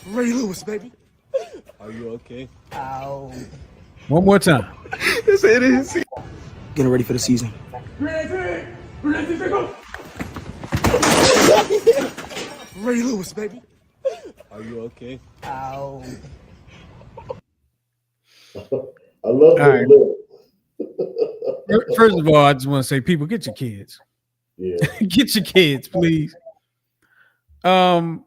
Ray Lewis, baby. Are you okay? Ow. One more time. Yes, it is. Getting ready for the season. Ray Lewis, baby. Are you okay? Ow. I love the lip. First of all, I just want to say, people, get your kids. Yeah. Get your kids, please. I've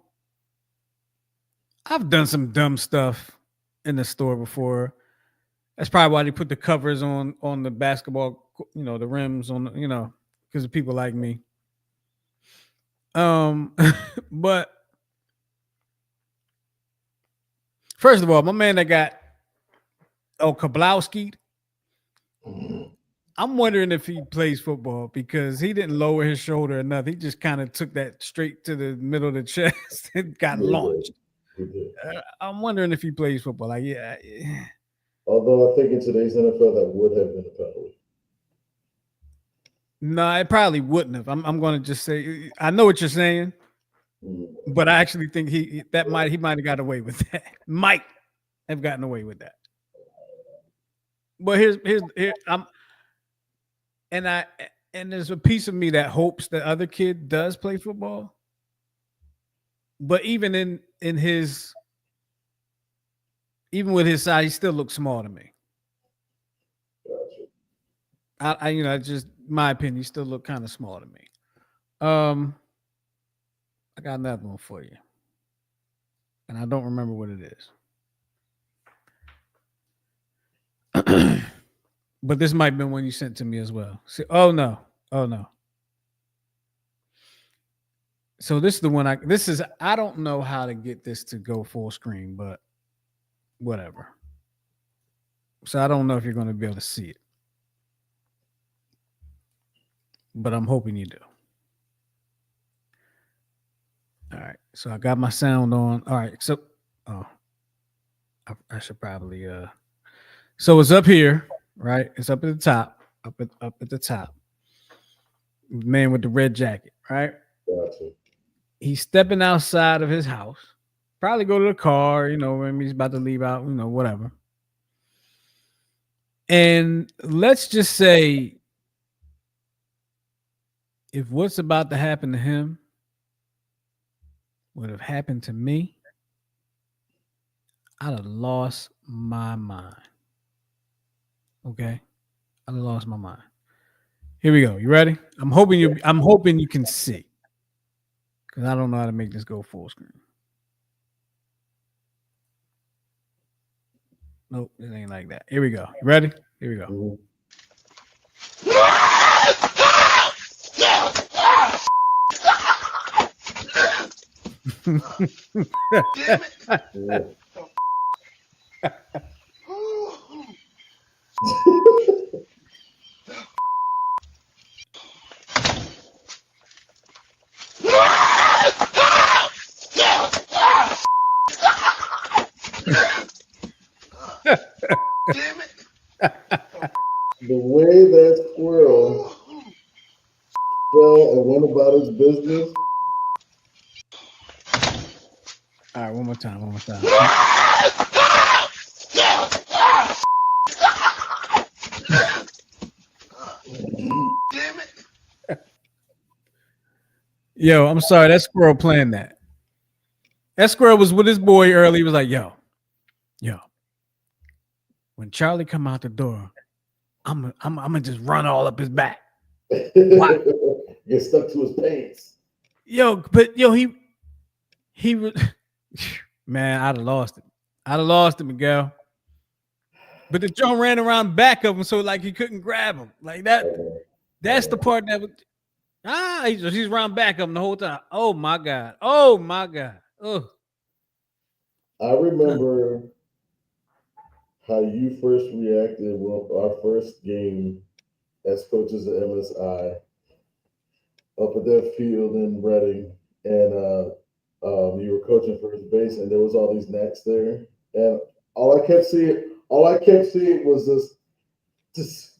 done some dumb stuff in the store before. That's probably why they put the covers on the basketball, the rims on, because of people like me. But first of all, my man that got Kablowski, I'm wondering if he plays football, because he didn't lower his shoulder or nothing. He just kind of took that straight to the middle of the chest and got launched. I'm wondering if he plays football. Like, yeah. Although I think in today's NFL that would have been a penalty. No, it probably wouldn't have. I'm going to just say, I know what you're saying, but I actually think he might have got away with that. Might have gotten away with that. But here's and there's a piece of me that hopes the other kid does play football. But even with his size, he still looks small to me. Gotcha. Just my opinion, he still look kind of small to me. I got another one for you. And I don't remember what it is. But this might have been one you sent to me as well. See, oh no. So this is the one I don't know how to get this to go full screen, but whatever. So I don't know if you're going to be able to see it. But I'm hoping you do. All right. So I got my sound on. All right. So I should probably so it's up here, right? It's up at the top. Up at the top. Man with the red jacket, right? Gotcha. He's stepping outside of his house. Probably go to the car, when he's about to leave out, whatever. And let's just say if what's about to happen to him would have happened to me, I'd have lost my mind. Okay? I'd have lost my mind. Here we go. You ready? I'm hoping you can see. Because I don't know how to make this go full screen. Nope, it ain't like that. Here we go. You ready? Here we go. Damn it. Damn it. The way that squirrel fell and went about his business. All right, one more time. Damn it. Yo, I'm sorry. That squirrel playing that. That squirrel was with his boy early. He was like, yo. When Charlie come out the door, I'm gonna just run all up his back. What? Get stuck to his pants. He man, I'd have lost it. I'd have lost it, Miguel. But the John ran around back of him, so like he couldn't grab him. Like that. That's the part that would. He's around back of him the whole time. Oh my god. Oh. I remember how you first reacted with our first game as coaches at MSI up at that field in Reading, and you were coaching first base, and there was all these gnats there, and all I kept seeing was this.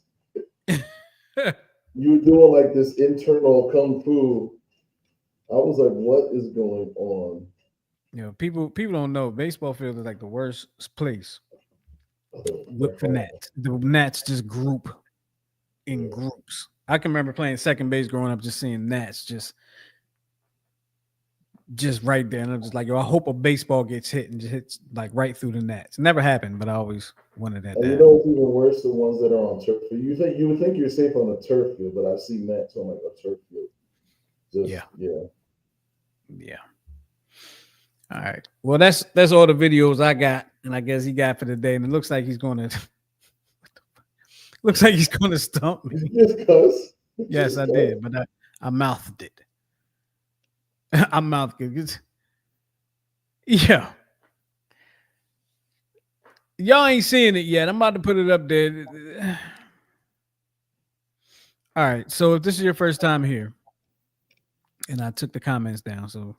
You were doing like this internal kung fu. I was like, "What is going on?" People don't know baseball field is like the worst place with the gnats. The gnats just group in groups. I can remember playing second base growing up, just seeing gnats just right there, and I'm just like, I hope a baseball gets hit and just hits like right through the gnats. It never happened, but I always wanted that. And you know what's even worse? The ones that are on turf field. You would think you're safe on a turf field, but I've seen gnats on like a turf field. Yeah. All right. Well, that's all the videos I got, and I guess he got for the day. And it looks like he's gonna stump me. Yes, I did, but I mouthed it. I mouthed it. Yeah. Y'all ain't seeing it yet. I'm about to put it up there. All right. So if this is your first time here, and I took the comments down, so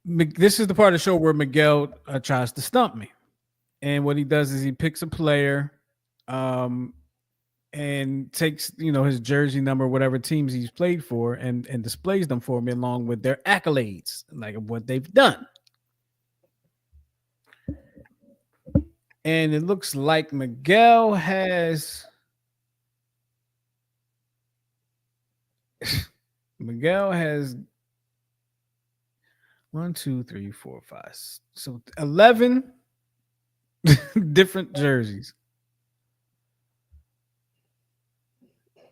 this is the part of the show where Miguel tries to stump me. And what he does is he picks a player and takes, his jersey number, whatever teams he's played for, and displays them for me along with their accolades, like what they've done. And it looks like Miguel has 1, 2, 3, 4, 5. So 11 different jerseys.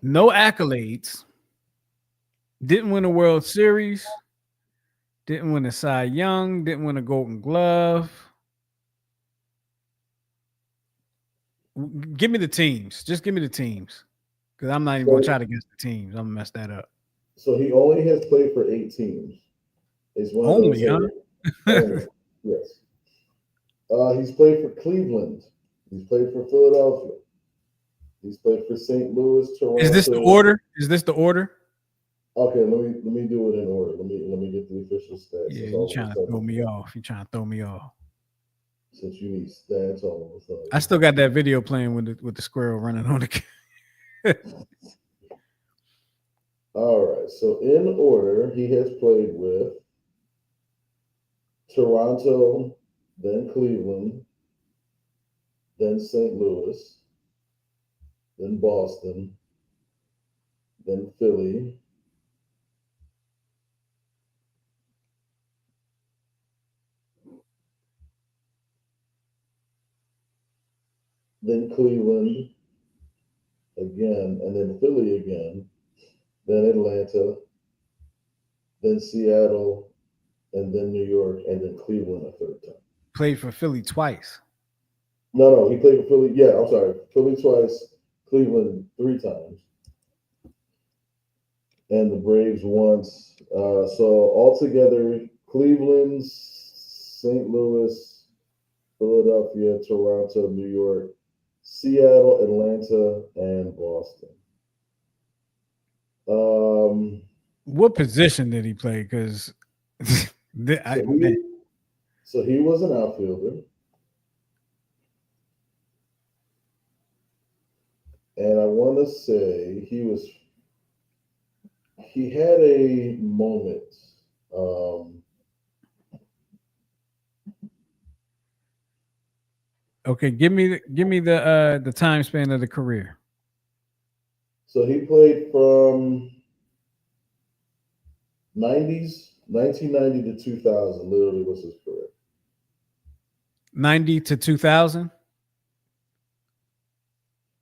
No accolades. Didn't win a World Series. Didn't win a Cy Young. Didn't win a Golden Glove. Give me the teams. Just give me the teams. Because I'm not even going to try to guess the teams. I'm going to mess that up. So he only has played for 8 teams. It's one of those. Only, huh? Only, yes. He's played for Cleveland. He's played for Philadelphia. He's played for St. Louis, Toronto. Is this the order? Is this the order? Okay, let me do it in order. Let me get the official stats. Yeah, you're trying to throw me off. You're trying to throw me off. Since you need stats all of a sudden. I still got that video playing with the squirrel running on the. All right. So in order, he has played with Toronto, then Cleveland, then St. Louis, then Boston, then Philly, then Cleveland again, and then Philly again, then Atlanta, then Seattle, and then New York, and then Cleveland a third time. Played for Philly twice. No, he played for Philly. Yeah, I'm sorry. Philly twice, Cleveland 3 times, and the Braves once. So altogether, Cleveland, St. Louis, Philadelphia, Toronto, New York, Seattle, Atlanta, and Boston. What position did he play? Because so he was an outfielder. And I want to say he had a moment. Okay, give me the time span of the career. So he played from 1990 to 2000, literally was his career. 90 to 2000?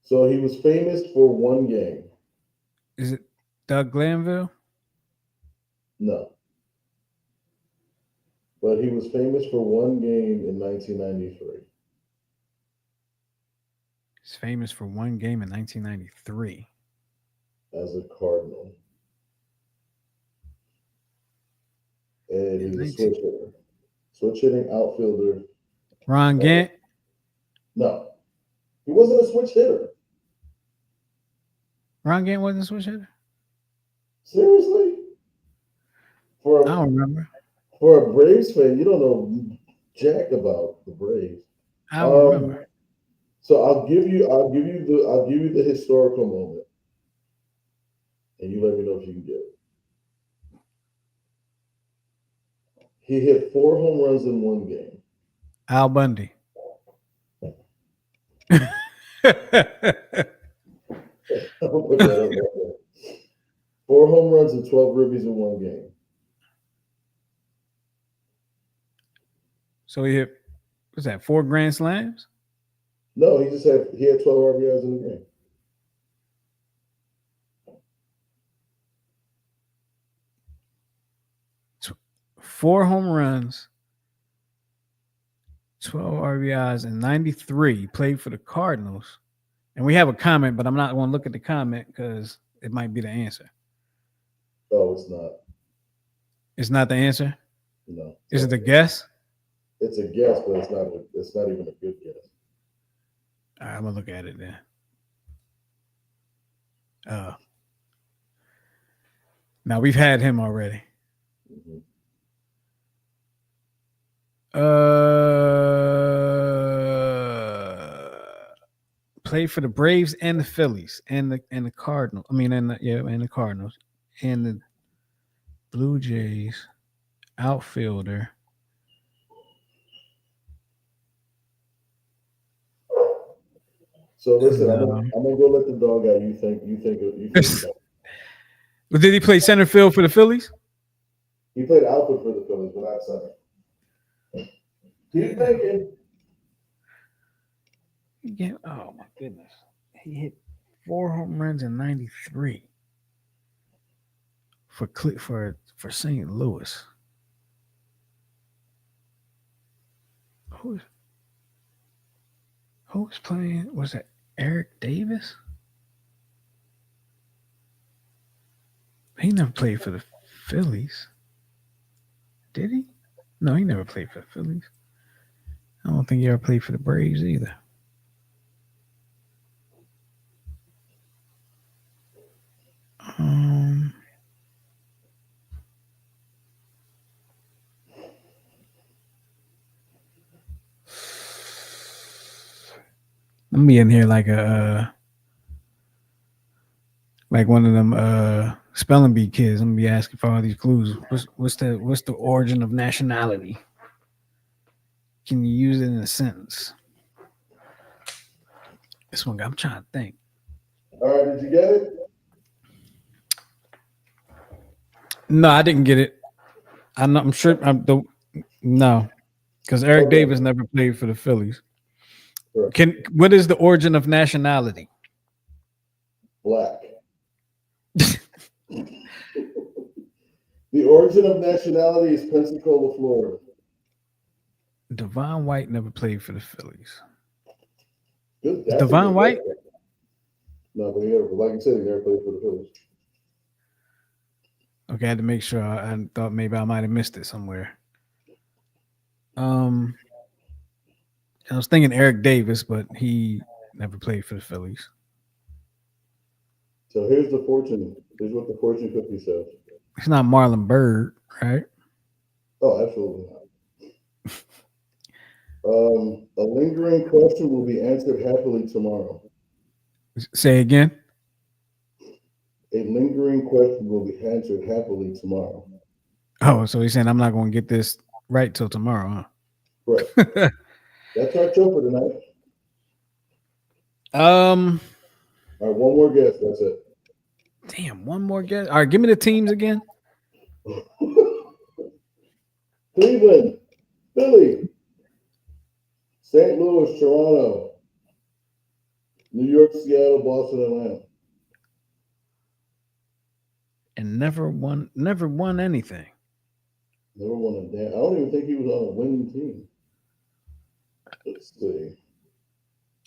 So he was famous for one game. Is it Doug Glanville? No. But he was famous for one game in 1993. He's famous for one game in 1993. As a Cardinal. And he's a switch hitter. Switch hitting outfielder. Ron Gant? No. He wasn't a switch hitter. Ron Gant wasn't a switch hitter? Seriously? I don't remember. For a Braves fan, you don't know jack about the Braves. I don't remember. So I'll give you the historical moment, and you let me know if you can get it. He hit 4 home runs in one game. Al Bundy. I'll put that up right there. 4 home runs and 12 ribbies in one game. So he hit, what's that, 4 grand slams? No, he had 12 RBIs in the game. Four home runs, 12 RBIs, and 93. Played for the Cardinals. And we have a comment, but I'm not going to look at the comment because it might be the answer. Oh, it's not. It's not the answer? No. Is it a guess? It's a guess, but it's not even a good guess. All right, I'm going to look at it then. Now, we've had him already. Mm-hmm. Played for the Braves and the Phillies and the Cardinals. I mean, and the Cardinals and the Blue Jays. Outfielder. So listen, I'm gonna go let the dog out. You think. But did he play center field for the Phillies? He played outfield for the Phillies, but not center. Keep thinking. Yeah. Oh my goodness. He hit 4 home runs in 93 for St. Louis. Who's playing? Was it Eric Davis? He never played for the Phillies. Did he? No, he never played for the Phillies. I don't think he ever played for the Braves either. Um, I'm being here like one of them spelling bee kids. I'm gonna be asking for all these clues. What's the origin of nationality? Can you use it in a sentence? This one, I'm trying to think. All right, did you get it? No, I didn't get it. I'm sure. No, because Eric Okay. Davis never played for the Phillies. Correct. What is the origin of nationality? Black. The origin of nationality is Pensacola, Florida. Devon White never played for the Phillies. Good. Is Devon White? No, but like you said, he never played for the Phillies. Okay, I had to make sure. I thought maybe I might have missed it somewhere. I was thinking Eric Davis, but he never played for the Phillies. So here's the fortune. Here's what the fortune cookie says. It's not Marlon Byrd, right? Oh, absolutely not. A lingering question will be answered happily tomorrow. Say again. A lingering question will be answered happily tomorrow. Oh, so he's saying I'm not going to get this right till tomorrow, Correct. huh? That's our show for tonight. All right, one more guess. That's it. Damn, one more guess. All right, give me the teams again. Cleveland, Philly, St. Louis, Toronto, New York, Seattle, Boston, Atlanta. And never won anything. Never won a damn. I don't even think he was on a winning team. Let's see.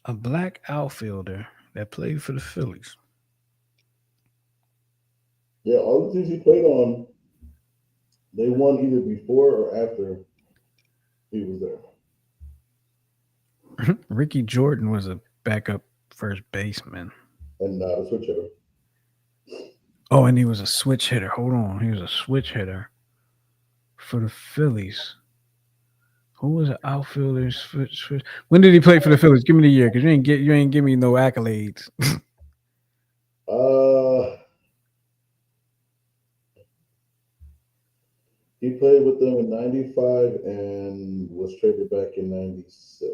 A black outfielder that played for the Phillies. Yeah, all the teams he played on, they won either before or after he was there. Ricky Jordan was a backup first baseman. And not a switch hitter. Oh, and he was a switch hitter. Hold on. He was a switch hitter for the Phillies. Who was an outfielder? Switch. When did he play for the Phillies? Give me the year, because you ain't give me no accolades. He played with them in '95 and was traded back in '96.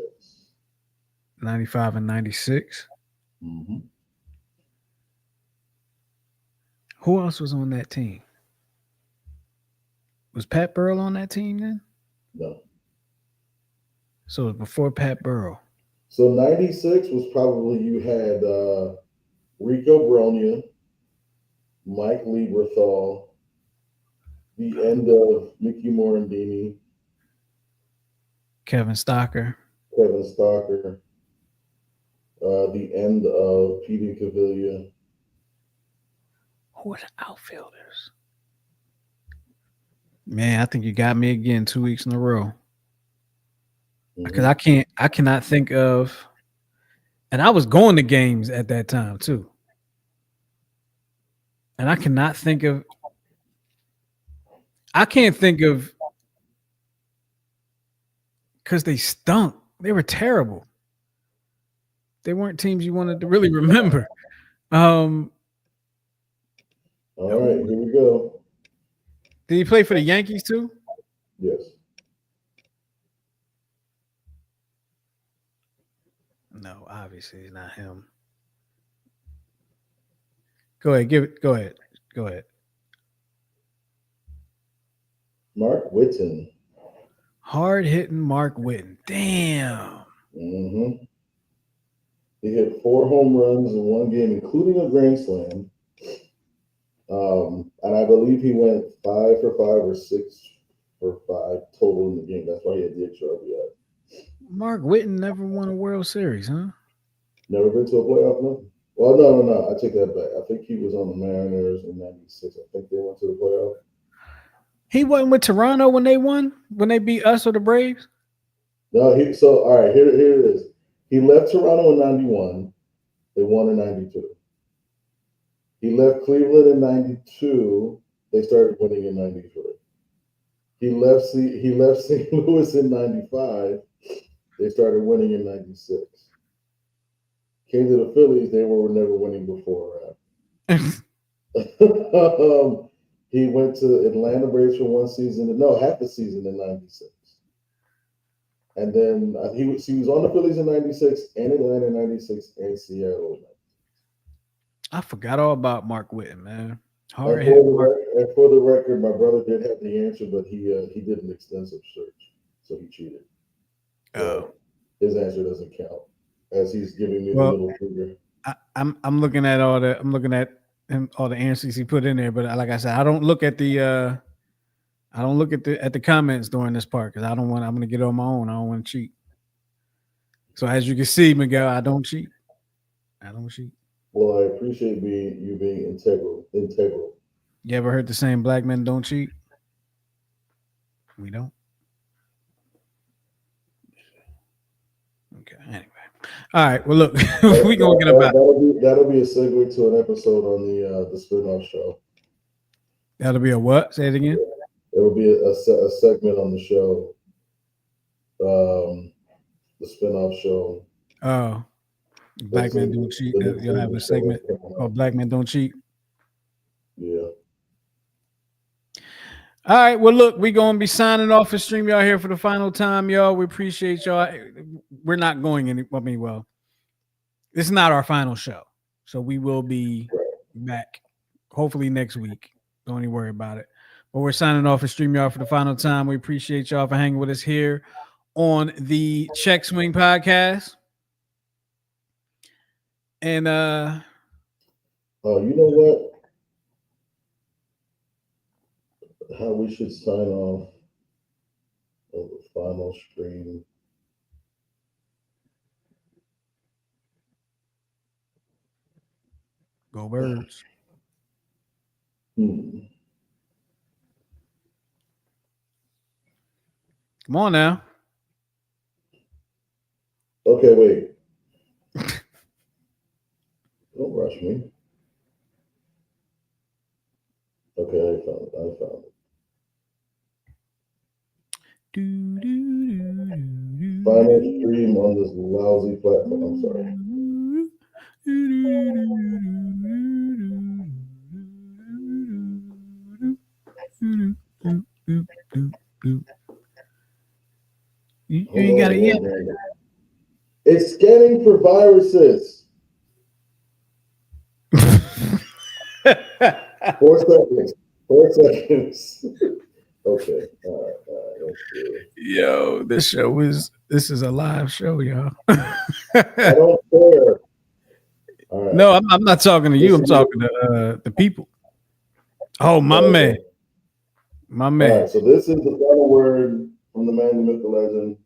95 and 96. Mm-hmm. Who else was on that team? Was Pat Burrell on that team then? No. So it was before Pat Burrell. So '96 was probably you had Rico Bronya, Mike Lieberthal, the end of Mickey Morandini, Kevin Stocker, the end of Petey Cavilla. Who are the outfielders? Man, I think you got me again 2 weeks in a row. Because I cannot think of, and I was going to games at that time too. And I can't think of, because they stunk. They were terrible. They weren't teams you wanted to really remember. All right, here we go. Did he play for the Yankees too? Yes. No, obviously it's not him. Go ahead. Go ahead. Mark Whitten. Hard hitting Mark Whitten. Damn. Mm-hmm. He hit 4 home runs in one game, including a grand slam. And I believe he went 5 for 5 or 6 for 5 total in the game. That's why he had the extra RBI. Mark Whitten never won a World Series, huh? Never been to a playoff, no? Well, no. I take that back. I think he was on the Mariners in '96. I think they went to the playoff. He wasn't with Toronto when they won, when they beat us or the Braves. No, so all right, here it is. He left Toronto in '91. They won in '92. He left Cleveland in '92. They started winning in '93. He left St. Louis in '95. They started winning in '96. Came to the Phillies. They were never winning before. He went to Atlanta Braves for one season. No, half the season in '96. And then he was on the Phillies in '96, and Atlanta in '96, and Seattle. I forgot all about Mark Whitten, man. And for the record, my brother did have the answer, but he did an extensive search, so he cheated. So his answer doesn't count, as he's giving me the little finger. I'm looking at all the answers he put in there, but like I said, I don't look at the comments during this part because I'm going to get on my own. I don't want to cheat. So as you can see, Miguel, I don't cheat. Well, I appreciate you being integral. You ever heard the saying black men don't cheat? We don't. Okay. Anyway. All right. Well, look, we gonna get about. That'll be a segue to an episode on the spin-off show. That'll be a what? Say it again. It'll be a segment on the show. The spin-off show. Oh, black men don't cheat. You'll have a segment called "Black Men Don't Cheat." Yeah. All right. Well, look, we're going to be signing off for StreamYard here for the final time, y'all. We appreciate y'all. We're not going this is not our final show. So we will be back hopefully next week. Don't even worry about it. But we're signing off for StreamYard for the final time. We appreciate y'all for hanging with us here on the Check Swing Podcast. And you know what? How we should sign off of the final stream. Go Birds. Come on now. Okay, wait. Don't rush me. Okay, I found it. Final stream on this lousy platform. I'm sorry. You ain't got it yet. It's scanning for viruses. 4 seconds. 4 seconds. Okay. All right. Let's do it. Yo, this is a live show, y'all. I don't care. All right. No, I'm not talking to you. I'm talking to the people. Oh, my man. My man. All right, so this is the final word from the man, the myth, the legend.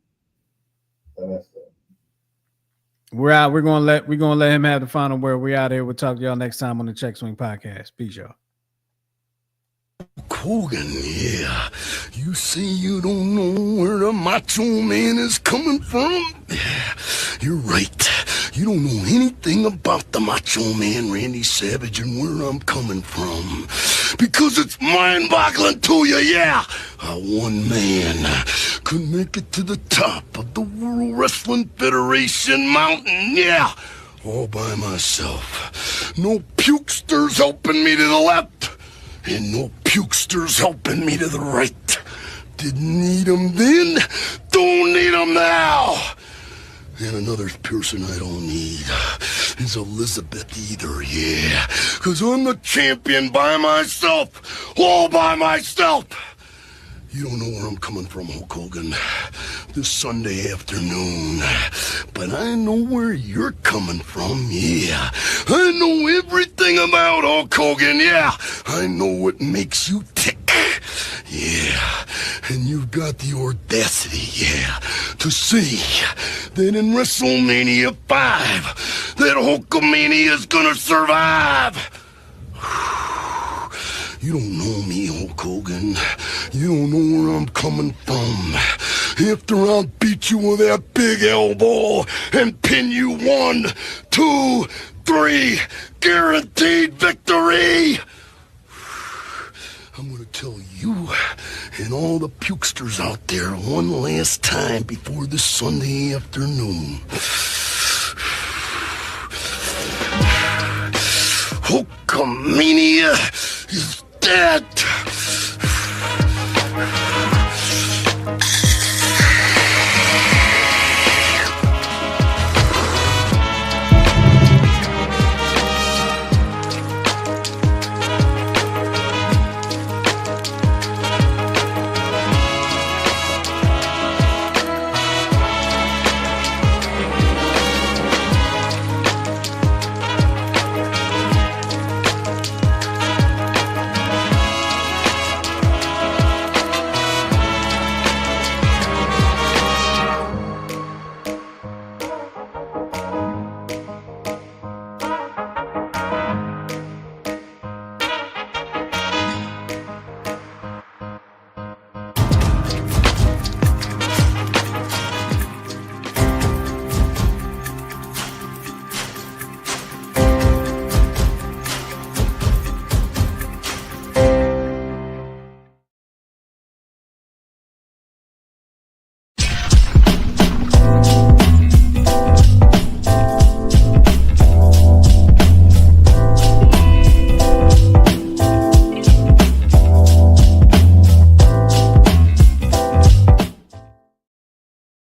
And that's it. We're out. We're gonna let him have the final word. We're out here. We'll talk to y'all next time on the Check Swing Podcast. Peace, y'all. Hogan, yeah. You say you don't know where the Macho Man is coming from? Yeah, you're right. You don't know anything about the Macho Man, Randy Savage, and where I'm coming from. Because it's mind-boggling to you, yeah. How one man could make it to the top of the World Wrestling Federation mountain, yeah. All by myself. No pukesters helping me to the left. And no pukesters helping me to the right. Didn't need them then, don't need them now. And another person I don't need is Elizabeth either, yeah. 'Cause I'm the champion by myself, all by myself. You don't know where I'm coming from, Hulk Hogan, this Sunday afternoon. But I know where you're coming from, yeah. I know everything about Hulk Hogan, yeah. I know what makes you tick, yeah. And you've got the audacity, to say that in WrestleMania 5, that Hulkamania is gonna survive. You don't know me, Hulk Hogan. You don't know where I'm coming from. After I'll beat you with that big elbow and pin you 1, 2, 3, guaranteed victory. I'm gonna tell you and all the pukesters out there one last time before this Sunday afternoon. Hulkamania is dead.